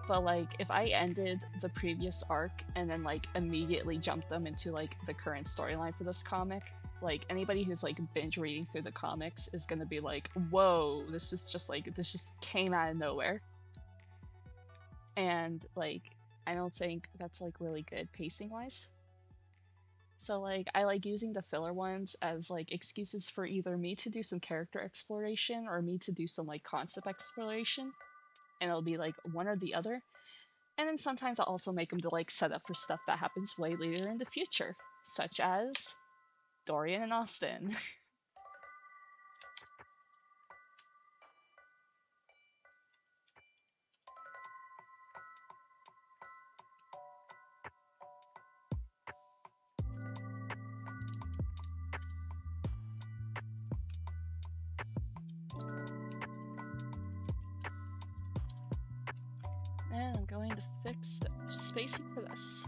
But like if I ended the previous arc and then like immediately jumped them into like the current storyline for this comic, like anybody who's like binge reading through the comics is gonna be like, whoa, this just came out of nowhere. And like I don't think that's like really good pacing wise. So like I like using the filler ones as like excuses for either me to do some character exploration or me to do some like concept exploration, and it'll be like one or the other. And then sometimes I'll also make them to like set up for stuff that happens way later in the future, such as Dorian and Austin. And I'm going to fix the spacing for this.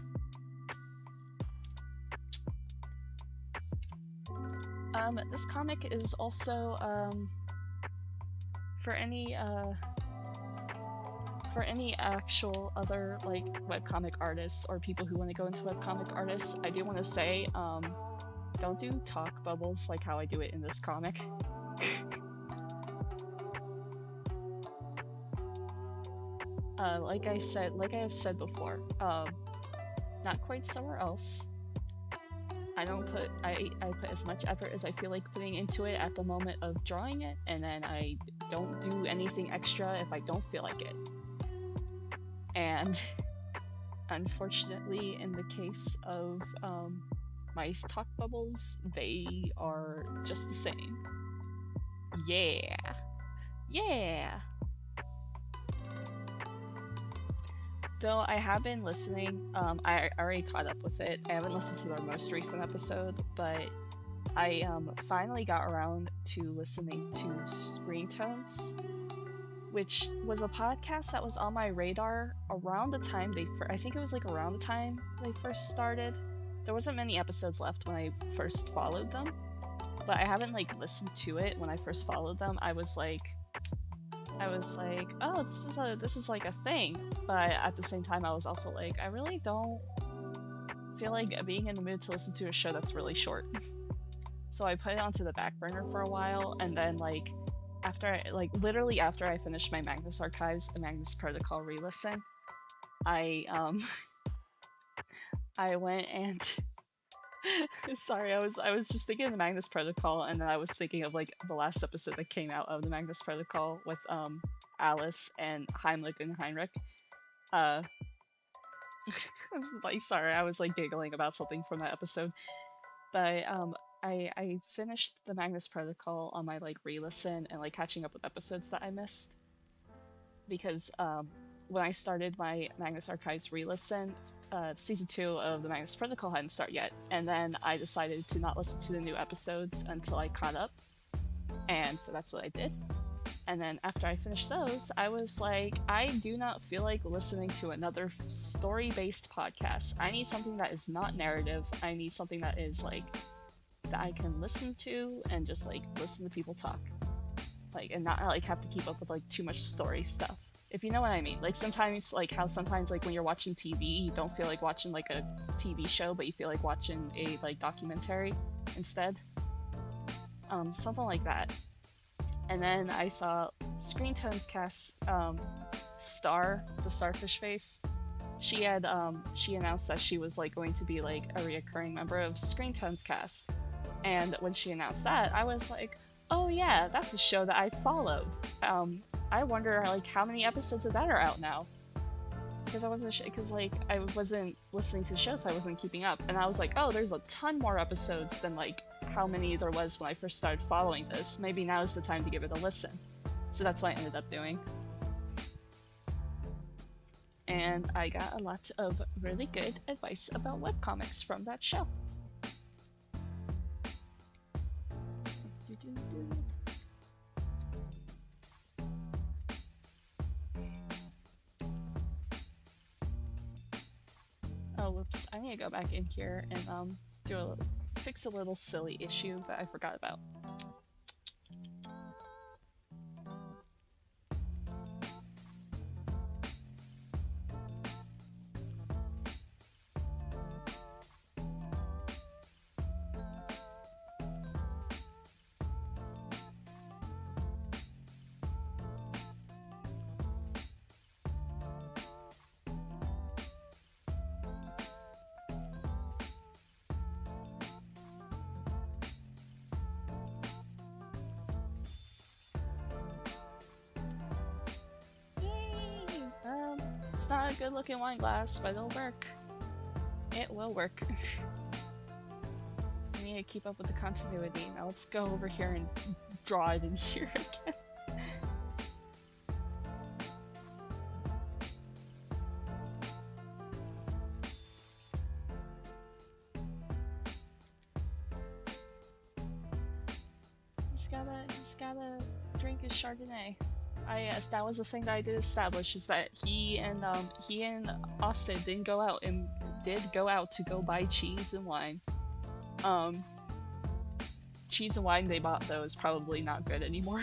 This comic is also for any actual other like webcomic artists or people who want to go into webcomic artists, I do want to say don't do talk bubbles like how I do it in this comic. Like I have said before, Not Quite Somewhere Else, I put as much effort as I feel like putting into it at the moment of drawing it, and then I don't do anything extra if I don't feel like it. And unfortunately, in the case of my talk bubbles, they are just the same. Yeah. Yeah! Though I have been listening, I already caught up with it. I haven't listened to their most recent episode, but I finally got around to listening to Screen Tones, which was a podcast that was on my radar around the time I think it was like around the time they first started. There wasn't many episodes left when I first followed them, but I haven't like listened to it when I first followed them. I was like, oh, this is like a thing. But at the same time, I was also like, I really don't feel like being in the mood to listen to a show that's really short. So I put it onto the back burner for a while, and then like literally after I finished my Magnus Archives and Magnus Protocol re-listen, I went and sorry, I was just thinking of the Magnus Protocol, and then I was thinking of like the last episode that came out of the Magnus Protocol with Alice and Heimlich and Heinrich. Like, sorry, I was like giggling about something from that episode. But I finished the Magnus Protocol on my like re-listen and like catching up with episodes that I missed, because when I started my Magnus Archives re-listen, season 2 of the Magnus Protocol hadn't started yet, and then I decided to not listen to the new episodes until I caught up, and so that's what I did. And then after I finished those, I was like, I do not feel like listening to another story-based podcast. I need something that is not narrative. I need something that is like that I can listen to and just like listen to people talk, like, and not like have to keep up with like too much story stuff. If you know what I mean. Like sometimes, like how sometimes like when you're watching TV, you don't feel like watching like a TV show, but you feel like watching a like documentary instead. Something like that. And then I saw Screen Tone's cast, Star, the starfish face. She had she announced that she was like going to be like a reoccurring member of Screen Tone's cast. And when she announced that, I was like, oh yeah, that's a show that I followed. I wonder like how many episodes of that are out now. Because I wasn't because like I wasn't listening to the show, so I wasn't keeping up. And I was like, oh, there's a ton more episodes than like how many there was when I first started following this. Maybe now is the time to give it a listen. So that's what I ended up doing. And I got a lot of really good advice about webcomics from that show. Oh, whoops. I need to go back in here and fix a little silly issue that I forgot about. It's not a good looking wine glass, but it'll work. It will work. I need to keep up with the continuity. Now let's go over here and draw it in here again. He's gotta drink his Chardonnay. That was the thing that I did establish, is that he and Austin did go out to go buy cheese and wine. Cheese and wine they bought though is probably not good anymore.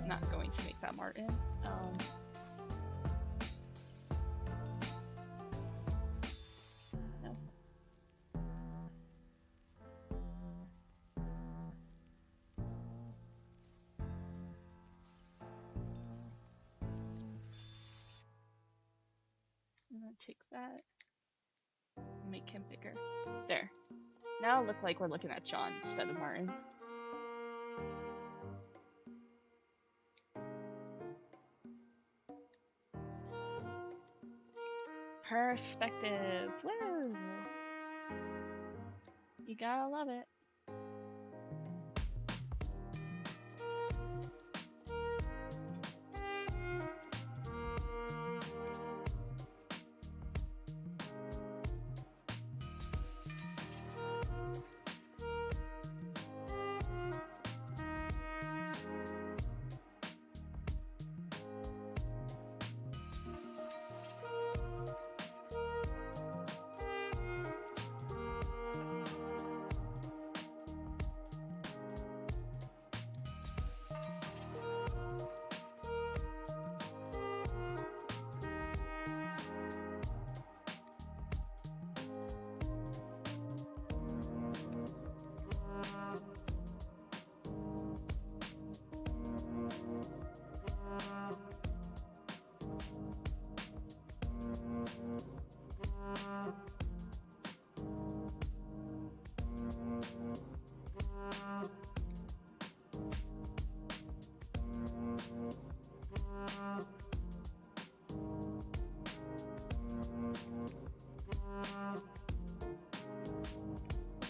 Not going to make that Martin. No. I'm gonna take that and make him bigger. There. Now it'll look like we're looking at John instead of Martin. Perspective. Woo! You gotta love it.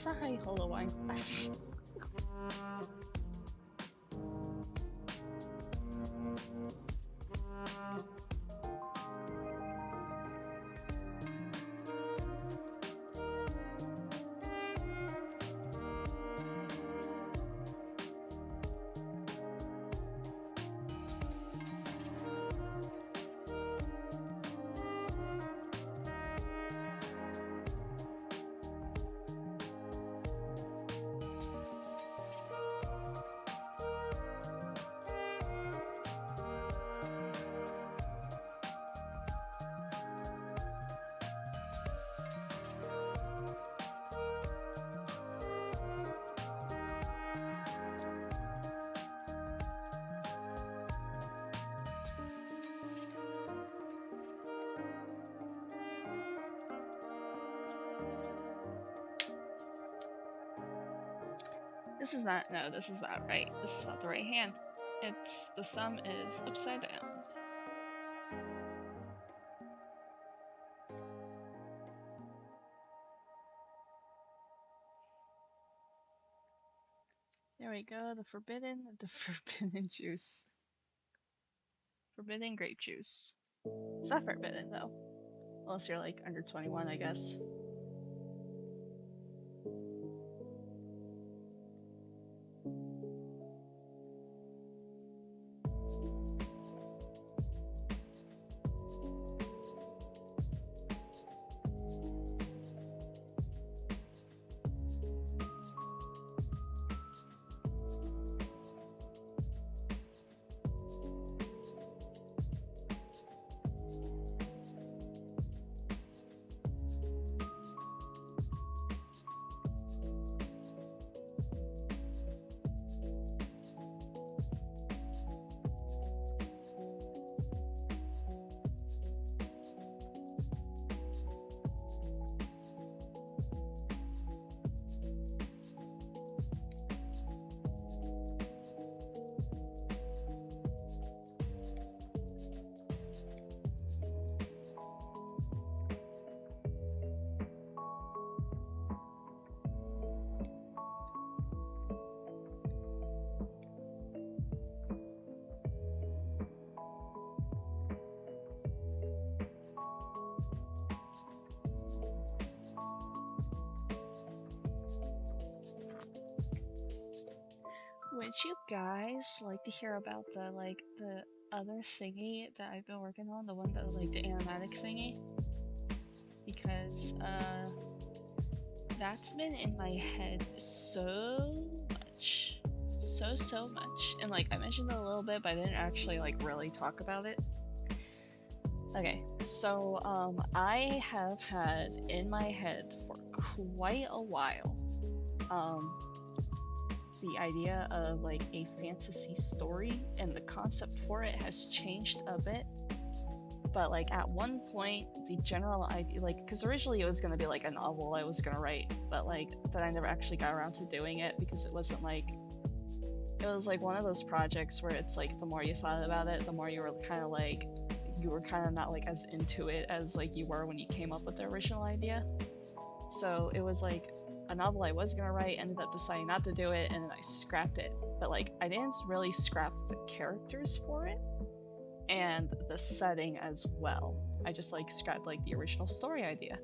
not how you hold a wine glass. This is not right. This is not the right hand. The thumb is upside down. There we go, the forbidden juice. Forbidden grape juice. It's not forbidden though. Unless you're like under 21, I guess. Would you guys like to hear about the other thingy that I've been working on? The one that the animatic thingy? Because that's been in my head so much. So much. And I mentioned it a little bit, but I didn't actually really talk about it. Okay, so I have had in my head for quite a while the idea of a fantasy story, and the concept for it has changed a bit. But at one point, the general idea, because originally it was gonna be a novel I was gonna write, but that I never actually got around to doing it because it wasn't it was one of those projects where it's the more you thought about it, the more you were kind of not as into it as you were when you came up with the original idea. So it was a novel I was gonna write, ended up deciding not to do it, and then I scrapped it. But I didn't really scrap the characters for it and the setting as well. I just scrapped the original story idea.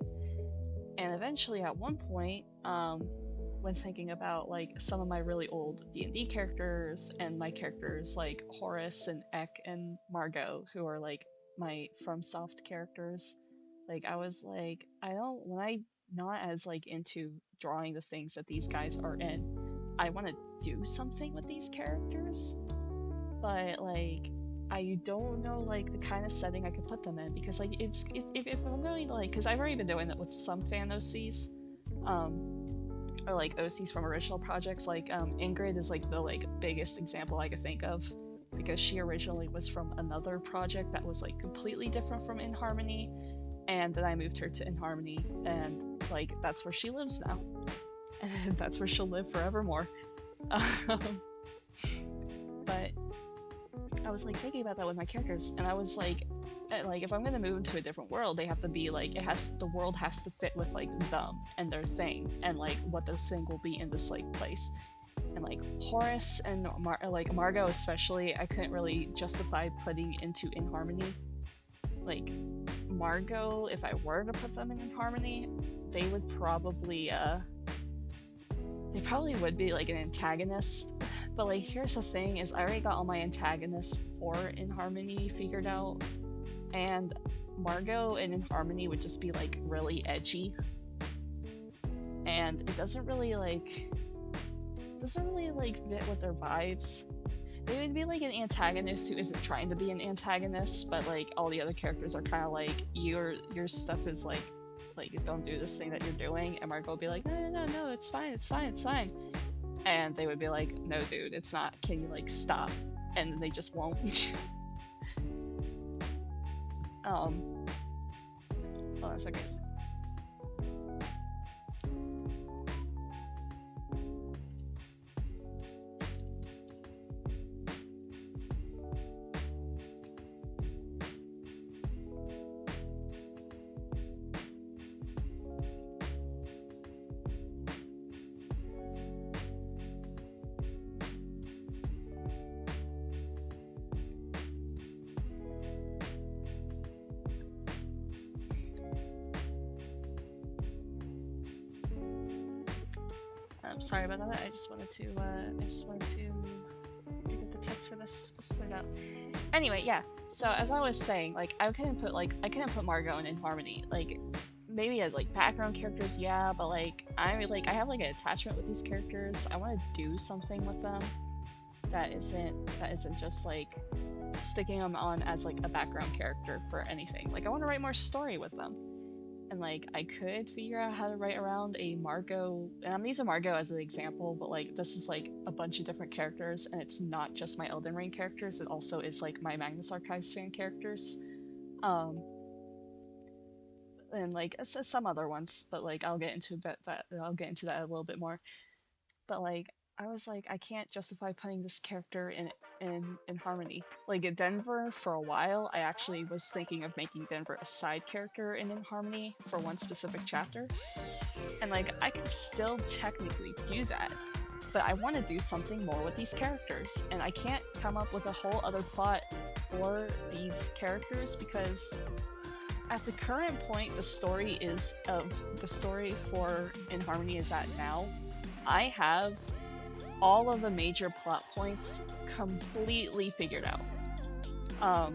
And eventually at one point, when thinking about some of my really old D&D characters and my characters Horace and Ek and Margot, who are my FromSoft characters, I was when I not as into drawing the things that these guys are in, I want to do something with these characters, but I don't know the kind of setting I could put them in, because if I'm going to because I've already been doing it with some fan OCs, or OCs from original projects. Ingrid is the biggest example I could think of, because she originally was from another project that was completely different from In Harmony, and then I moved her to In Harmony, and that's where she lives now, and that's where she'll live forevermore. But I was thinking about that with my characters, and I was like if I'm gonna move into a different world, they have to be like the world has to fit with like them and their thing and like what their thing will be in this like place. And like Horace and Margot especially, I couldn't really justify putting into Inharmony. Like Margot, if I were to put them in Inharmony, they would probably would be like an antagonist. But like here's the thing is I already got all my antagonists for Inharmony figured out, and Margot in Inharmony would just be like really edgy, and it doesn't really like fit with their vibes. They would be like an antagonist who isn't trying to be an antagonist, but like all the other characters are kind of like your stuff is like don't do this thing that you're doing, and Margot would be like no, it's fine, and they would be like, no dude, it's not, can you like stop? And they just won't. Hold on a second. Sorry about that. I just wanted to get the text for this sorted out. Anyway, yeah. So as I was saying, like I couldn't put Margot in Inharmony. Like maybe as like background characters, yeah, but like I have like an attachment with these characters. I want to do something with them that isn't just like sticking them on as like a background character for anything. Like I want to write more story with them. And like I could figure out how to write around a Margot, and I'm using Margot as an example, but like this is like a bunch of different characters, and it's not just my Elden Ring characters, it also is like my Magnus Archives fan characters, and like some other ones, but like I'll get into that a little bit more. But like I was like, I can't justify putting this character in Harmony. Like in Denver, for a while, I actually was thinking of making Denver a side character in Harmony for one specific chapter. And like, I can still technically do that, but I want to do something more with these characters, and I can't come up with a whole other plot for these characters because at the current point, the story for Inharmony is at now. I have all of the major plot points completely figured out.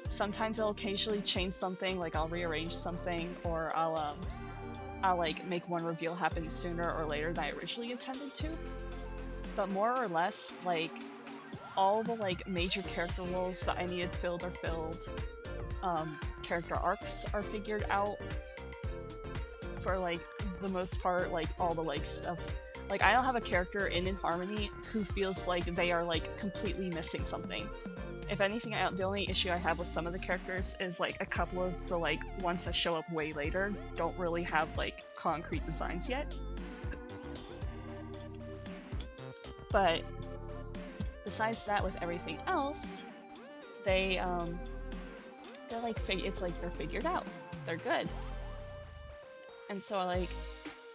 Sometimes I'll occasionally change something, like I'll rearrange something, or I'll like make one reveal happen sooner or later than I originally intended to. But more or less, like all the like major character roles that I needed filled are filled. Character arcs are figured out for like the most part, like all the like stuff. Like, I don't have a character in Inharmony who feels like they are, like, completely missing something. If anything, the only issue I have with some of the characters is, like, a couple of the, like, ones that show up way later don't really have, like, concrete designs yet. But besides that, with everything else, they're, like, it's like they're figured out. They're good. And so, like,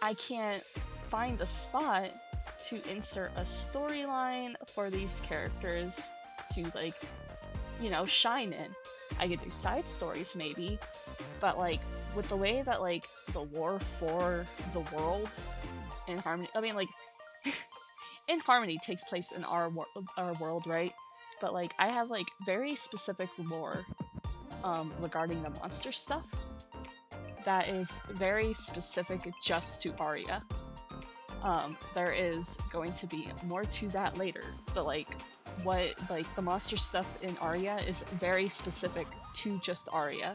I can't find a spot to insert a storyline for these characters to, like, you know, shine in. I could do side stories maybe, but like with the way that like the lore for the world in Harmony, I mean like Inharmony takes place in our world, right? But like I have like very specific lore regarding the monster stuff that is very specific just to Arya. There is going to be more to that later, but like what like the monster stuff in Arya is very specific to just Arya.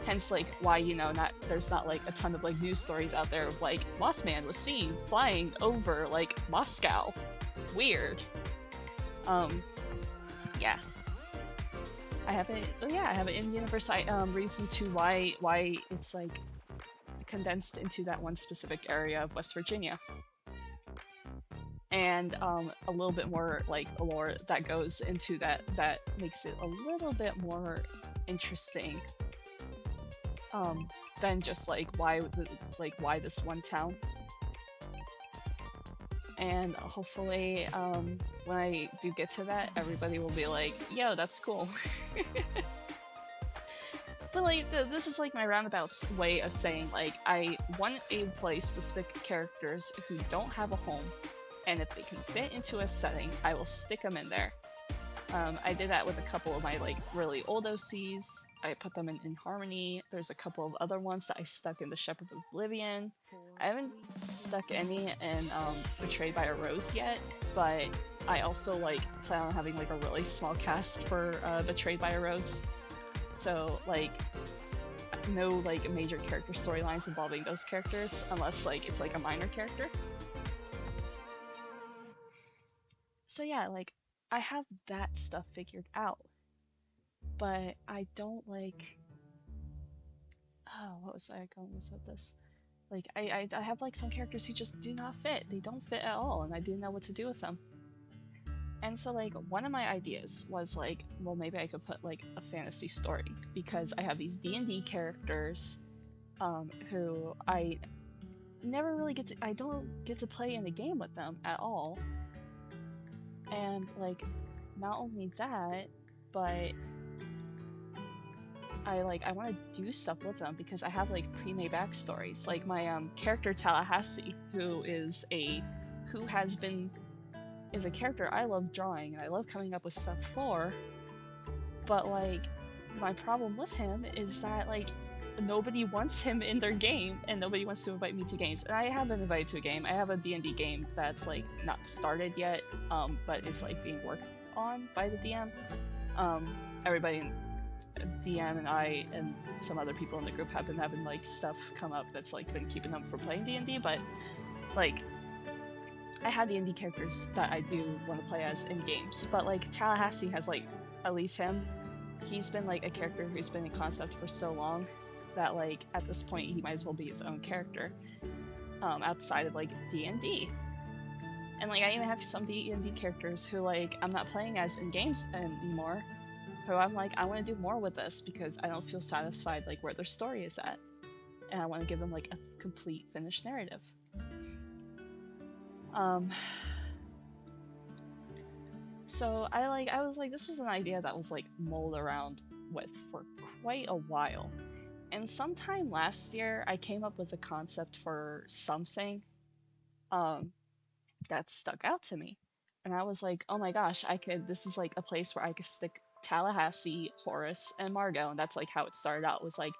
Hence like why, you know, there's not like a ton of like news stories out there of like Mothman was seen flying over like Moscow. Weird. Yeah. I have an in-universe reason to why it's like condensed into that one specific area of West Virginia. and a little bit more like lore that goes into that makes it a little bit more interesting than just like why this one town. And hopefully when I do get to that, everybody will be like, yo, that's cool. But like this is like my roundabout way of saying like I want a place to stick characters who don't have a home, and if they can fit into a setting, I will stick them in there. I did that with a couple of my like really old OCs. I put them in Harmony. There's a couple of other ones that I stuck in the Shepherd of Oblivion. I haven't stuck any in Betrayed by a Rose yet, but I also like plan on having like a really small cast for Betrayed by a Rose. So like no like major character storylines involving those characters unless like it's like a minor character. So yeah, like I have that stuff figured out, but I don't like. Oh, what was I going with this? Like I have like some characters who just do not fit. They don't fit at all, and I didn't know what to do with them. And so like one of my ideas was like, well, maybe I could put like a fantasy story, because I have these D&D characters who I never really I don't get to play in a game with them at all. And like not only that, but I want to do stuff with them because I have like pre-made backstories. Like my character Tallahassee, who is a character I love drawing and I love coming up with stuff for. But like my problem with him is that like nobody wants him in their game and nobody wants to invite me to games. And I have been invited to a game. I have a D&D game that's like not started yet, but it's like being worked on by the DM. Everybody DM and I and some other people in the group have been having like stuff come up that's like been keeping them from playing D&D, but like I have D&D characters that I do want to play as in games, but like Tallahassee has like at least him. He's been like a character who's been in concept for so long that like at this point he might as well be his own character outside of like D&D. And like I even have some D&D characters who like I'm not playing as in games anymore, who I'm like, I want to do more with this because I don't feel satisfied like where their story is at, and I want to give them like a complete finished narrative. So I was like, this was an idea that was like mulled around with for quite a while, and sometime last year I came up with a concept for something that stuck out to me, and I was like, oh my gosh, this is like a place where I could stick Tallahassee, Horace, and Margot, and that's like how it started out. Was like,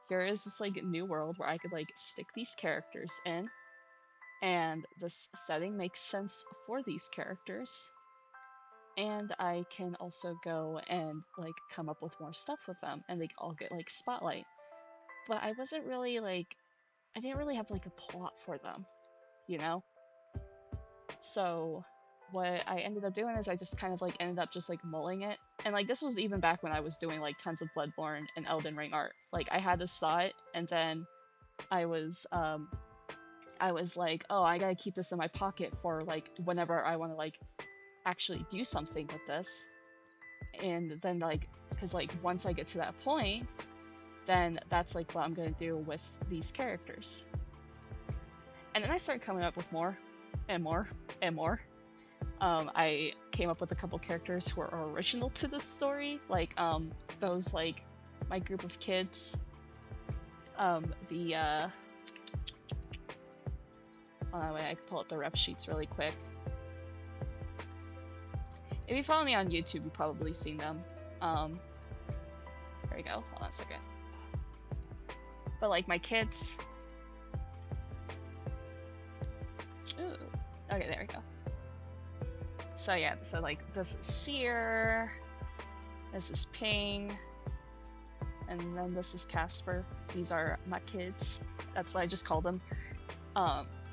here is this like new world where I could like stick these characters in, and this setting makes sense for these characters, and I can also go and like come up with more stuff with them, and they all get like spotlight. But I wasn't really like, I didn't really have like a plot for them, you know? So what I ended up doing is I just kind of like ended up just like mulling it. And like this was even back when I was doing like tons of Bloodborne and Elden Ring art. Like I had this thought, and then I was like, oh, I gotta keep this in my pocket for like whenever I want to like actually do something with this. And then like, because like once I get to that point, then that's like what I'm gonna do with these characters. And then I started coming up with more and more and more. I came up with a couple characters who are original to this story, like those like my group of kids. Wait, I can pull up the rep sheets really quick. If you follow me on YouTube, you've probably seen them. There we go. Hold on a second. But like my kids. Ooh. Okay, there we go. So yeah, so like this is Seer, this is Ping, and then this is Casper. These are my kids. That's what I just called them.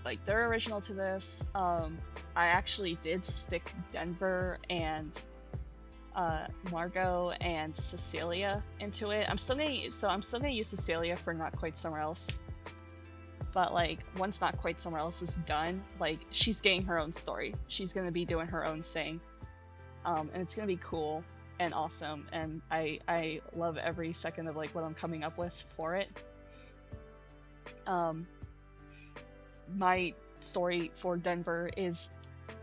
Like they're original to this. I actually did stick Denver and Margot and Cecilia into it. I'm still gonna use Cecilia for Not Quite Somewhere Else. but like once Not Quite Somewhere Else is done, like she's getting her own story. She's gonna be doing her own thing, and it's gonna be cool and awesome. And I love every second of like what I'm coming up with for it. My story for Denver is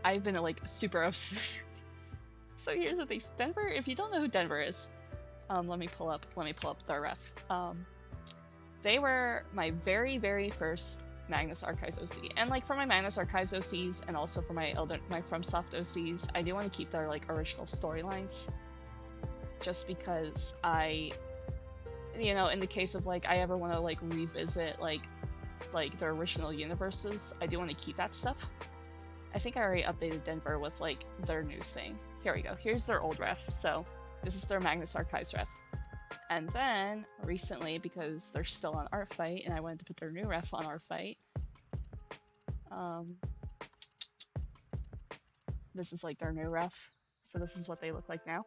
I've been like super obsessed. So here's the thing, Denver. If you don't know who Denver is, let me pull up their ref. They were my very first Magnus Archives OC, and like for my Magnus Archives OCs, and also for my FromSoft OCs, I do want to keep their like original storylines, just because I, you know, in the case of like I ever want to like revisit like their original universes, I do want to keep that stuff. I think I already updated Denver with like their new thing. Here we go. Here's their old ref. So this is their Magnus Archives ref. And then recently, because they're still on Artfight, and I wanted to put their new ref on Artfight, this is like their new ref. So this is what they look like now.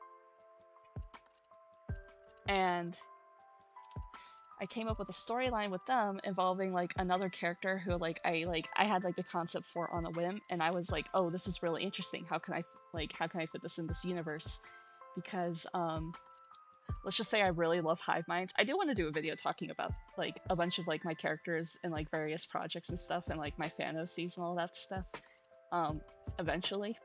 And I came up with a storyline with them involving like another character who like I had like the concept for on a whim, and I was like, oh, this is really interesting. How can I fit this in this universe? Because let's just say I really love Hive Minds. I do want to do a video talking about like a bunch of like my characters and like various projects and stuff, and like my fan OCs and all that stuff eventually.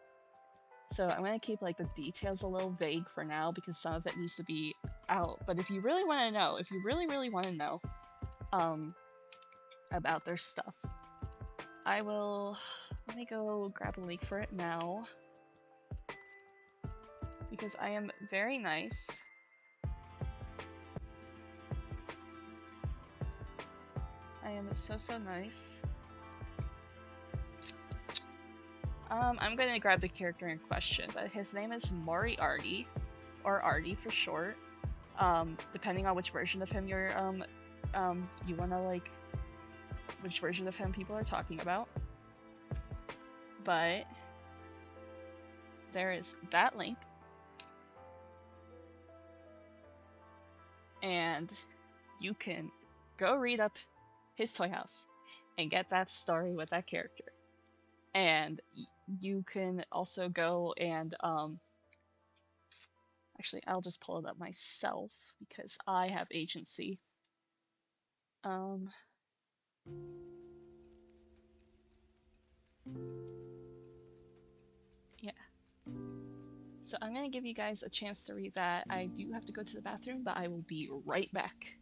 So I'm gonna keep like the details a little vague for now because some of it needs to be out. But if you really want to know, if you really want to know about their stuff, I will. Let me go grab a link for it now because I am very nice. I am so nice. I'm gonna grab the character in question, but his name is Moriarty, or Artie for short. Depending on which version of him you're, you wanna like, which version of him people are talking about. But there is that link. And you can go read up his toy house and get that story with that character. And you can also go and actually I'll just pull it up myself because I have agency. Yeah. So I'm gonna give you guys a chance to read that. I do have to go to the bathroom, but I will be right back.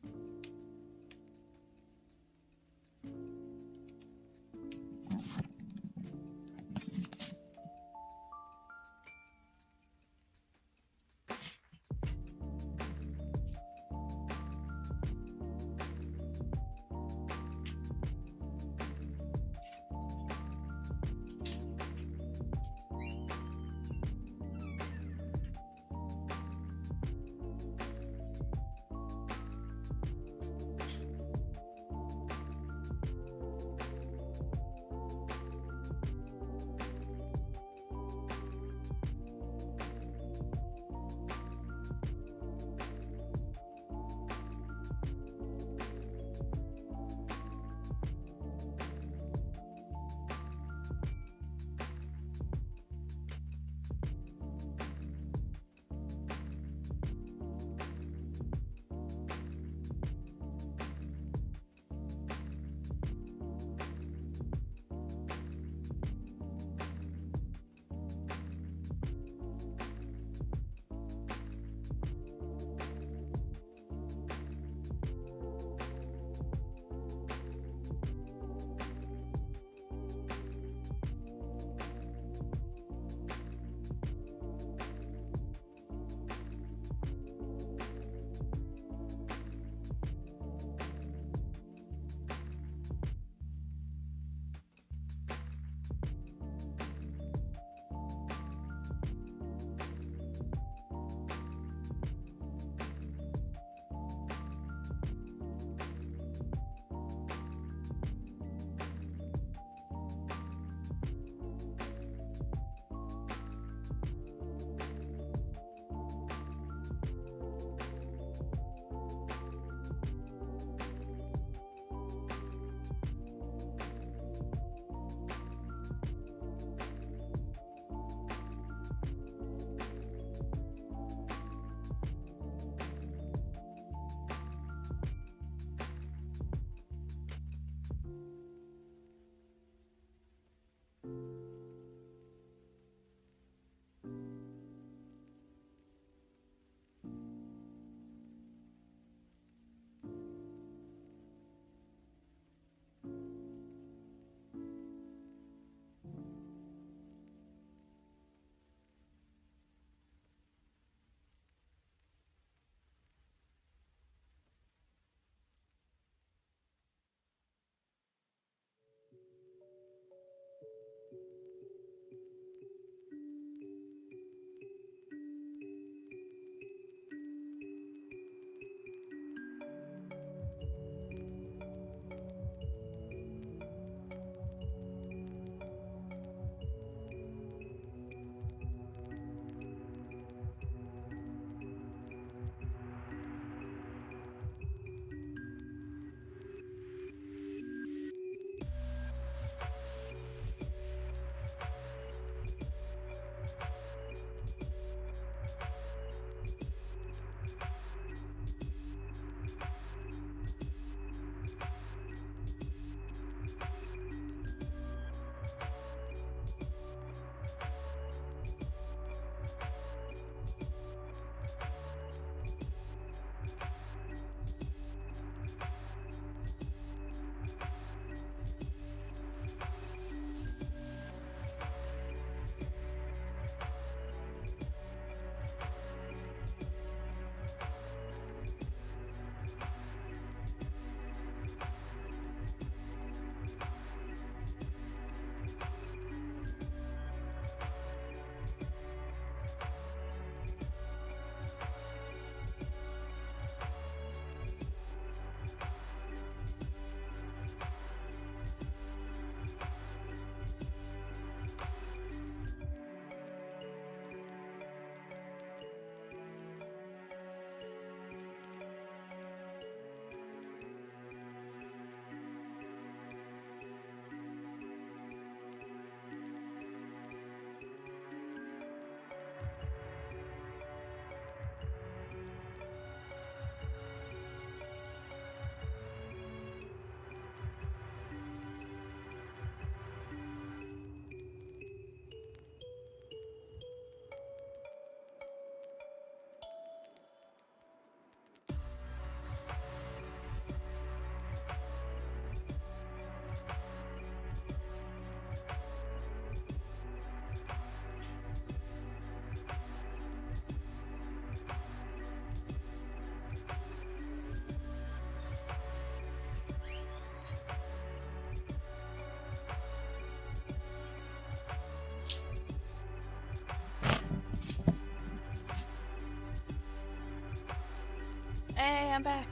I'm back.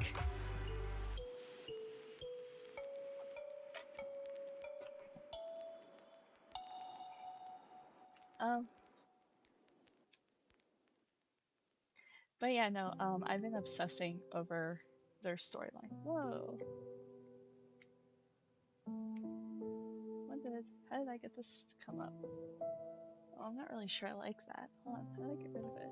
But yeah, no, I've been obsessing over their storyline. Whoa. How did I get this to come up? Oh, I'm not really sure I like that. Hold on, how do I get rid of it?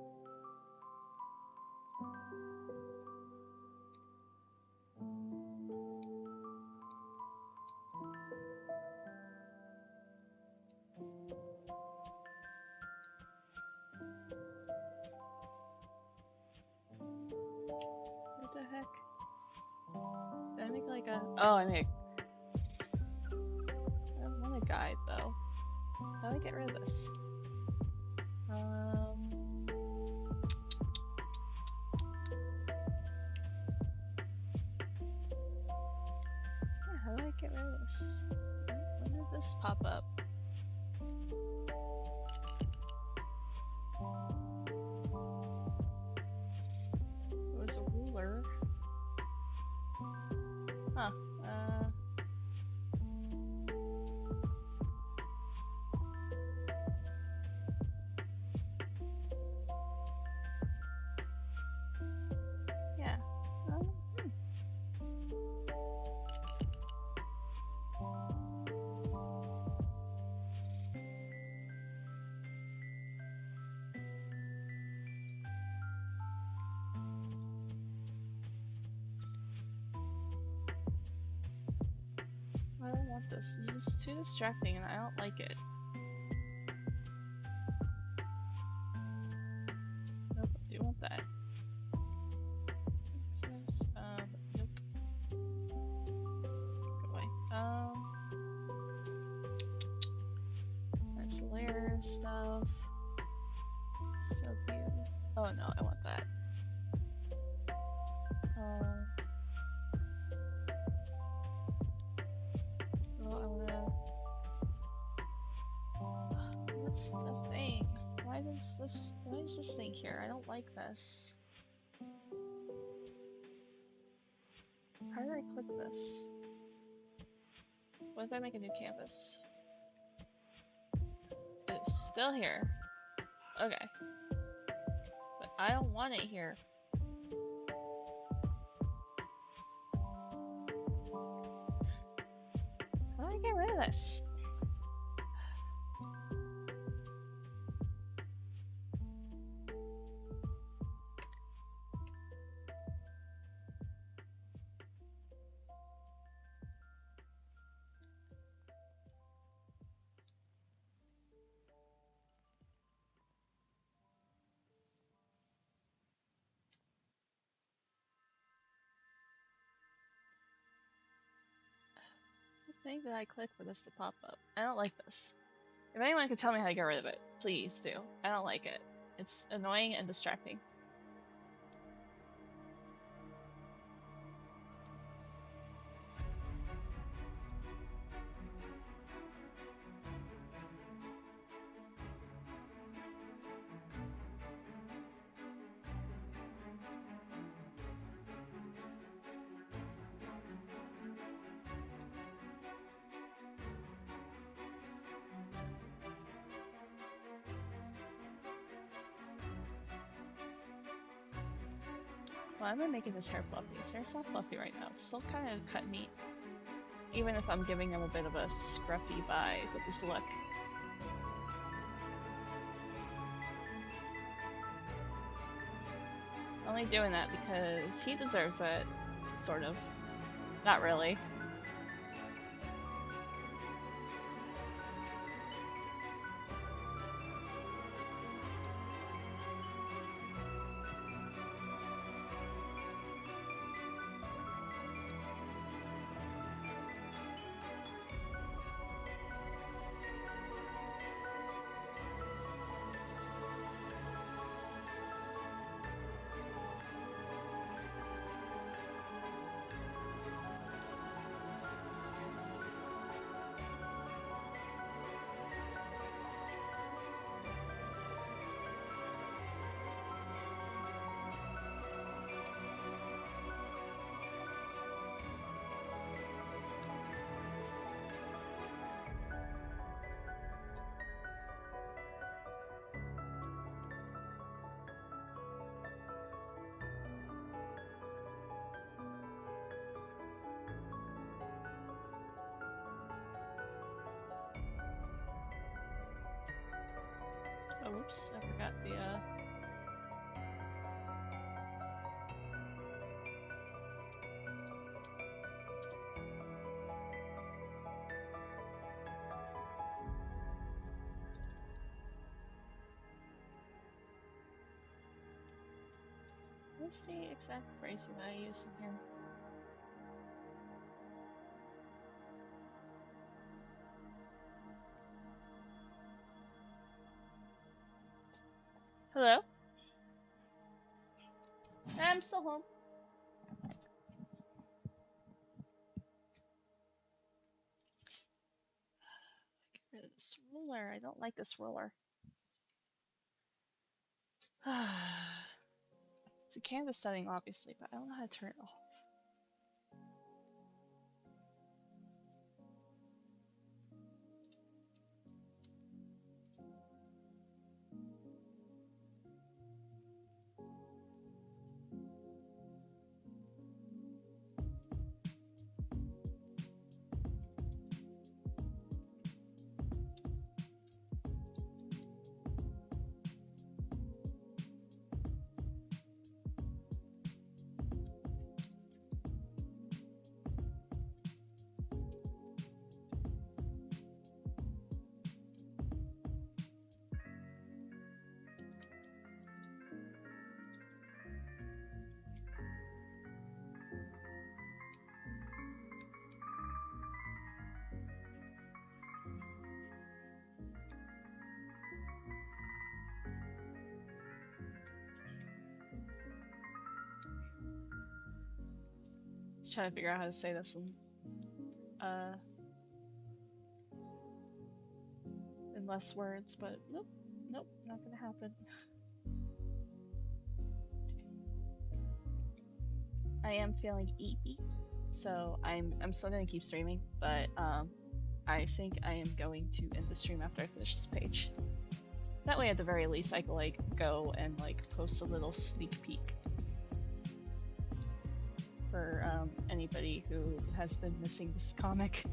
What the heck? Did I make like a... Oh, I don't want a guide though. How do I get rid of this? Yeah, how do I get rid of this? When did this pop up? It was a ruler. Huh. Yeah. I don't want this. This is too distracting and I don't like it. Nope, I do want that. What's this? Nope. Go away. Nice layer stuff. Subview. Oh no, I want that. What's the thing? Why is this thing here? I don't like this. How do I click this? What if I make a new canvas? It's still here. Okay. But I don't want it here. How do I get rid of this? Thing that I click for this to pop up. I don't like this. If anyone could tell me how to get rid of it, please do. I don't like it. It's annoying and distracting. Why am I making this hair fluffy? His hair's not fluffy right now. It's still kind of cut neat. Even if I'm giving him a bit of a scruffy vibe with this look. Only doing that because he deserves it. Sort of. Not really. Oh, whoops, I forgot the, what's the exact phrasing that I use in here? Hello? I'm still home. Get rid of this ruler. I don't like this ruler. It's a canvas setting, obviously, but I don't know how to turn it off. Trying to figure out how to say this in less words, but nope, nope, not gonna happen. I am feeling eepy, so I'm still gonna keep streaming, but I think I am going to end the stream after I finish this page. That way, at the very least, I can like go and like post a little sneak peek for anybody who has been missing this comic.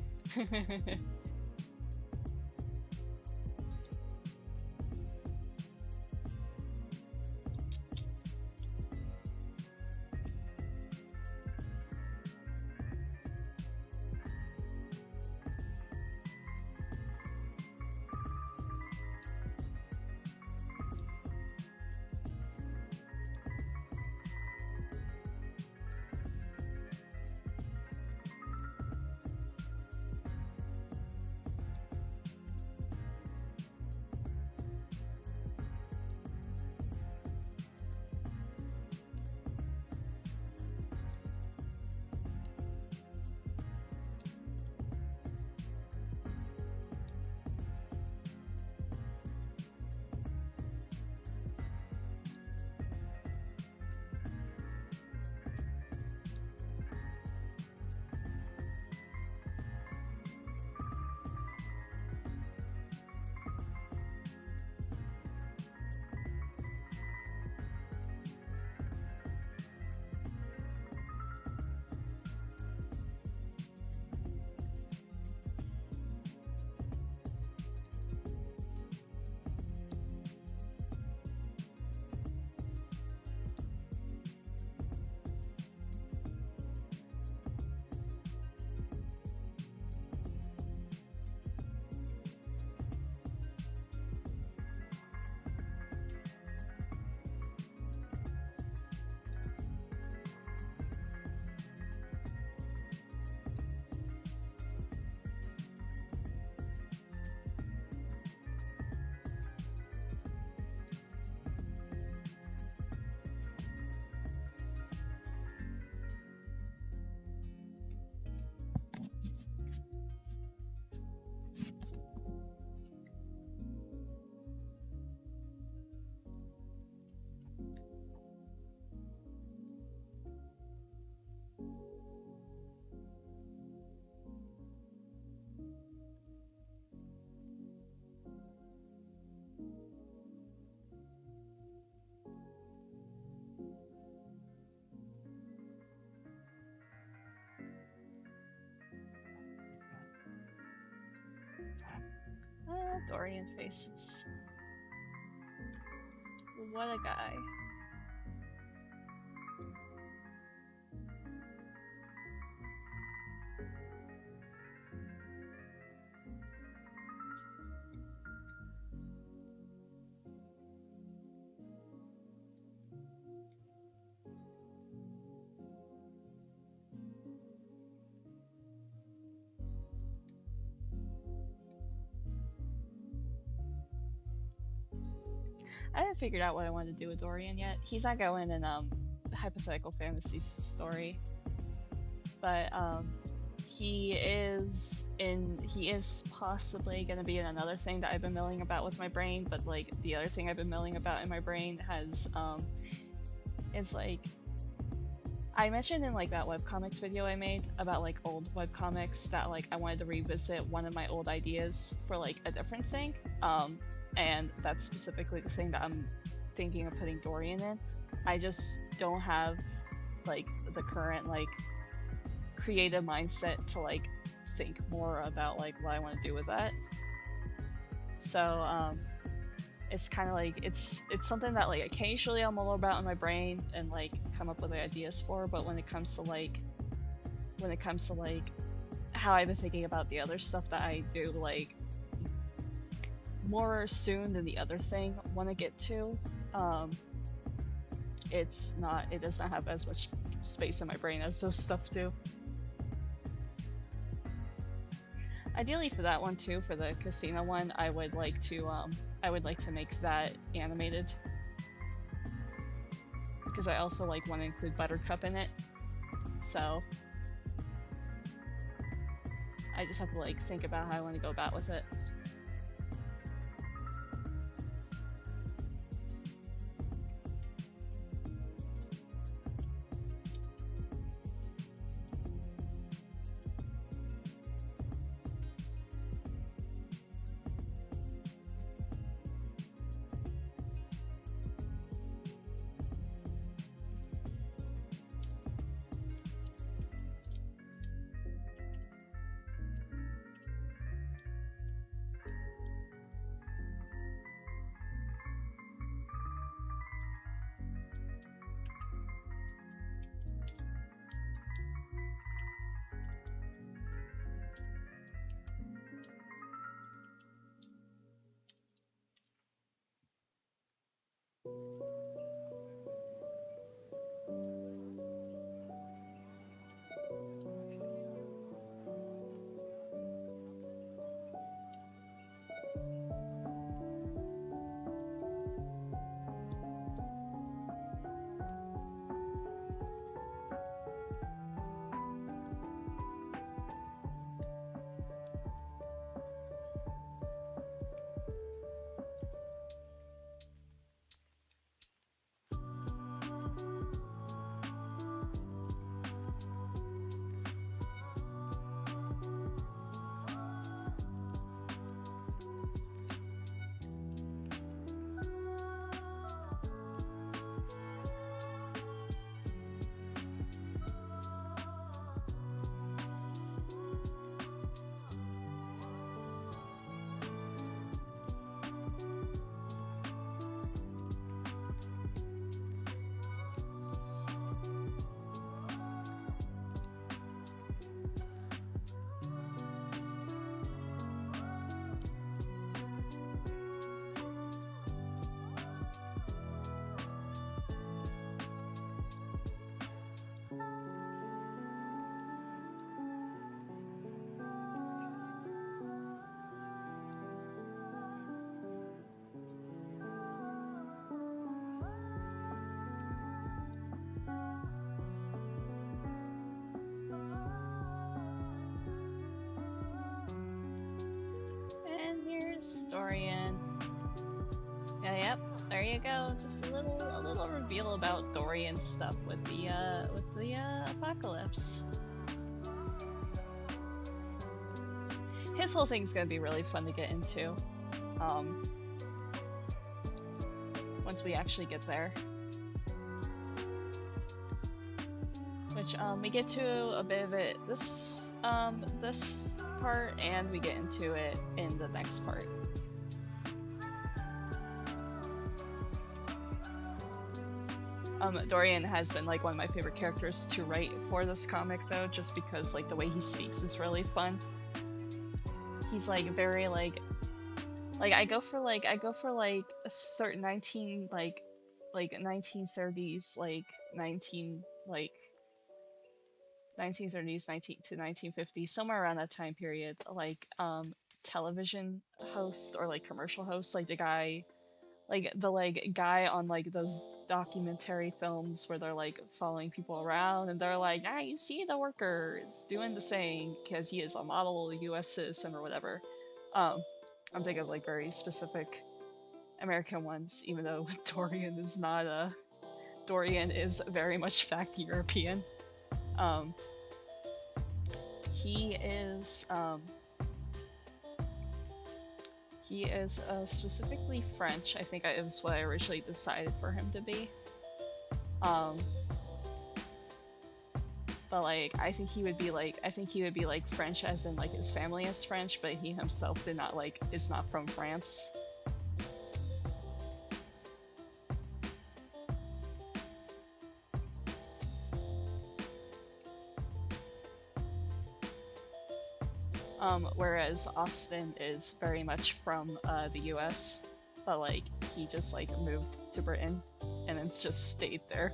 Dorian faces. What a guy. I haven't figured out what I want to do with Dorian yet. He's not going in hypothetical fantasy story, but he is possibly gonna be in another thing that I've been milling about with my brain. But like the other thing I've been milling about in my brain has it's like I mentioned in like that webcomics video I made about like old webcomics that like I wanted to revisit one of my old ideas for like a different thing. And that's specifically the thing that I'm thinking of putting Dorian in. I just don't have like the current like creative mindset to like think more about like what I want to do with that. So it's kind of like it's something that like occasionally I'll mull about in my brain and like come up with ideas for, but when it comes to like how I've been thinking about the other stuff that I do like more soon than the other thing want to get to, it does not have as much space in my brain as those stuff do. Ideally for that one too, for the casino one, I would like to make that animated, because I also like want to include Buttercup in it. So I just have to like think about how I want to go about with it. Dorian. Yeah, yep. There you go. Just a little reveal about Dorian's stuff with the apocalypse. His whole thing's gonna be really fun to get into. Once we actually get there. Which we get to a bit of it this part, and we get into it in the next part. Dorian has been like one of my favorite characters to write for this comic, though, just because like the way he speaks is really fun. He's like very like I go for like 19 like 1930s like 19 like 1930s 19 to 1950s, somewhere around that time period, like television host or like commercial host, like the guy, like the like guy on like those documentary films where they're like following people around and they're like, ah, you see the worker is doing the thing because he is a model US citizen or whatever. um I'm thinking of like very specific American ones, even though Dorian is not a Dorian is very much fact European. um he is um he is specifically French. I think it was what I originally decided for him to be. Um, but like I think he would be like French as in like his family is French, but he himself did not like is not from France. Whereas Austin is very much from the US, but like he just like moved to Britain and then just stayed there.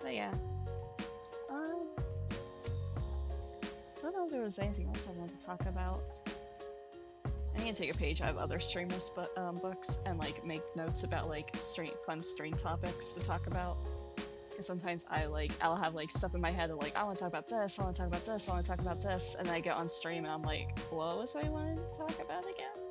But yeah, I don't know if there was anything else I wanted to talk about. I need to take a page out of other streamers' books and like make notes about like fun stream topics to talk about. Because sometimes I'll have like stuff in my head of like I want to talk about this, I want to talk about this, I want to talk about this, and then I get on stream and I'm like, what was I want to talk about again?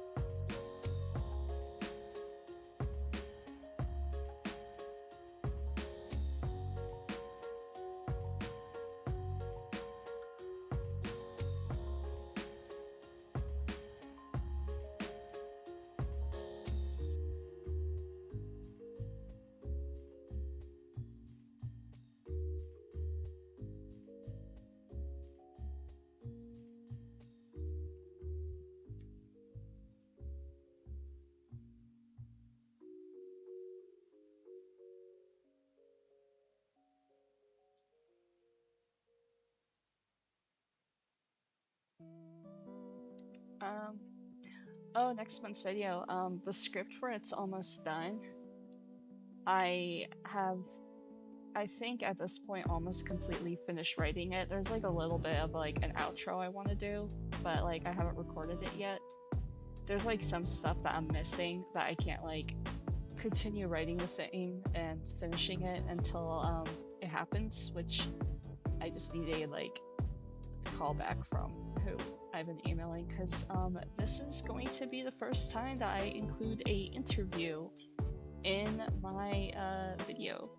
Um, oh, next month's video. The script for it's almost done. I have, I think at this point, almost completely finished writing it. There's like a little bit of like an outro I want to do, but like I haven't recorded it yet. There's like some stuff that I'm missing that I can't like continue writing the thing and finishing it until it happens, which I just need a like call back from who I've been emailing, because this is going to be the first time that I include a interview in my video.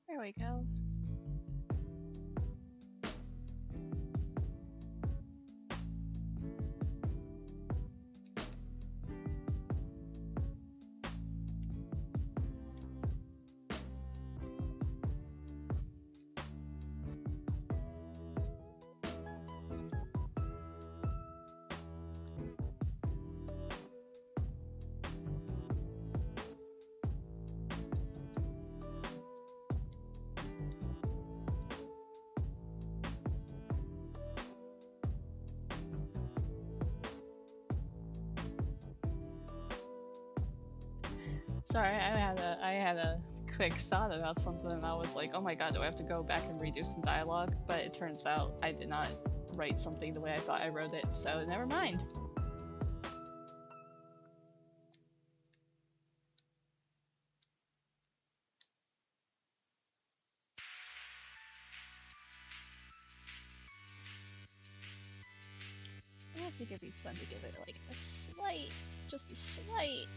There we go. Sorry, I had a quick thought about something and I was like, oh my god, do I have to go back and redo some dialogue? But it turns out I did not write something the way I thought I wrote it, so never mind. I think it'd be fun to give it like a slight, just a slight,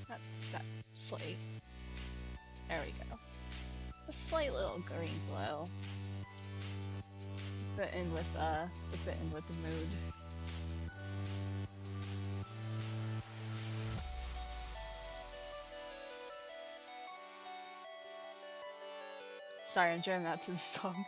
not that slight. There we go. A slight little green glow. Fit in with the mood. Sorry, I'm jamming out to the song.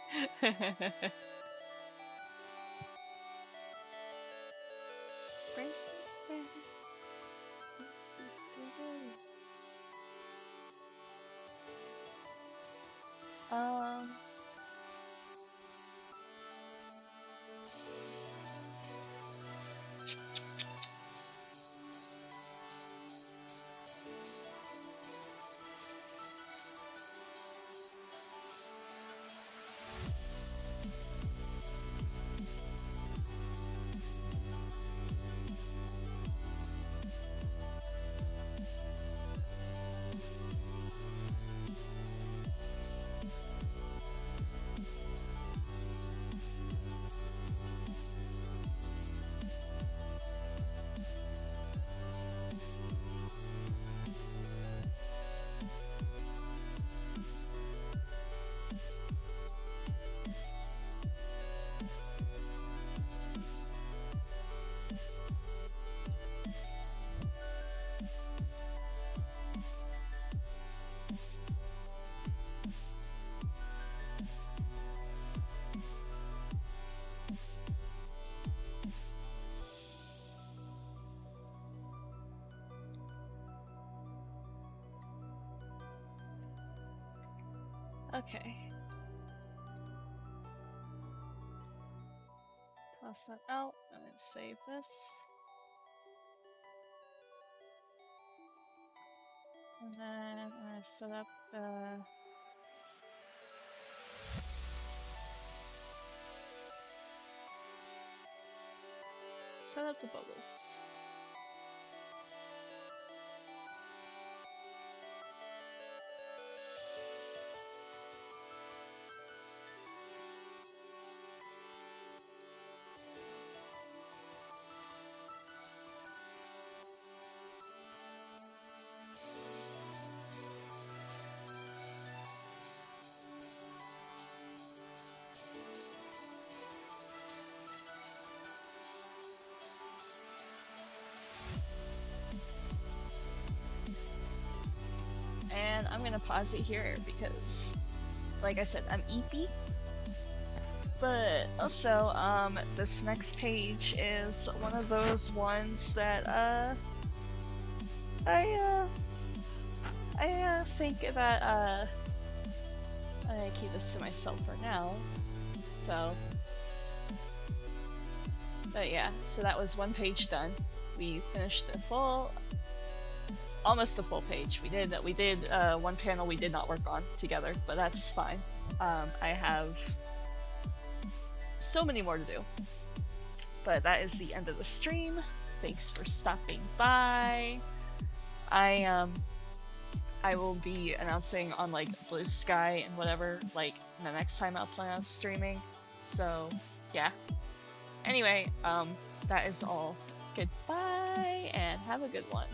Okay. Toss that out. I'm gonna save this. And then I'm gonna set up the... set up the bubbles. And I'm gonna pause it here because, like I said, I'm eepy. But also, this next page is one of those ones that, I think that, I'm gonna keep this to myself for now. So, but yeah, so that was one page done. We finished the full, almost the full page. We did one panel we did not work on together, but that's fine. I have so many more to do. But that is the end of the stream. Thanks for stopping by. I will be announcing on like Blue Sky and whatever, like the next time I'll plan on streaming. So yeah. Anyway, that is all. Goodbye and have a good one.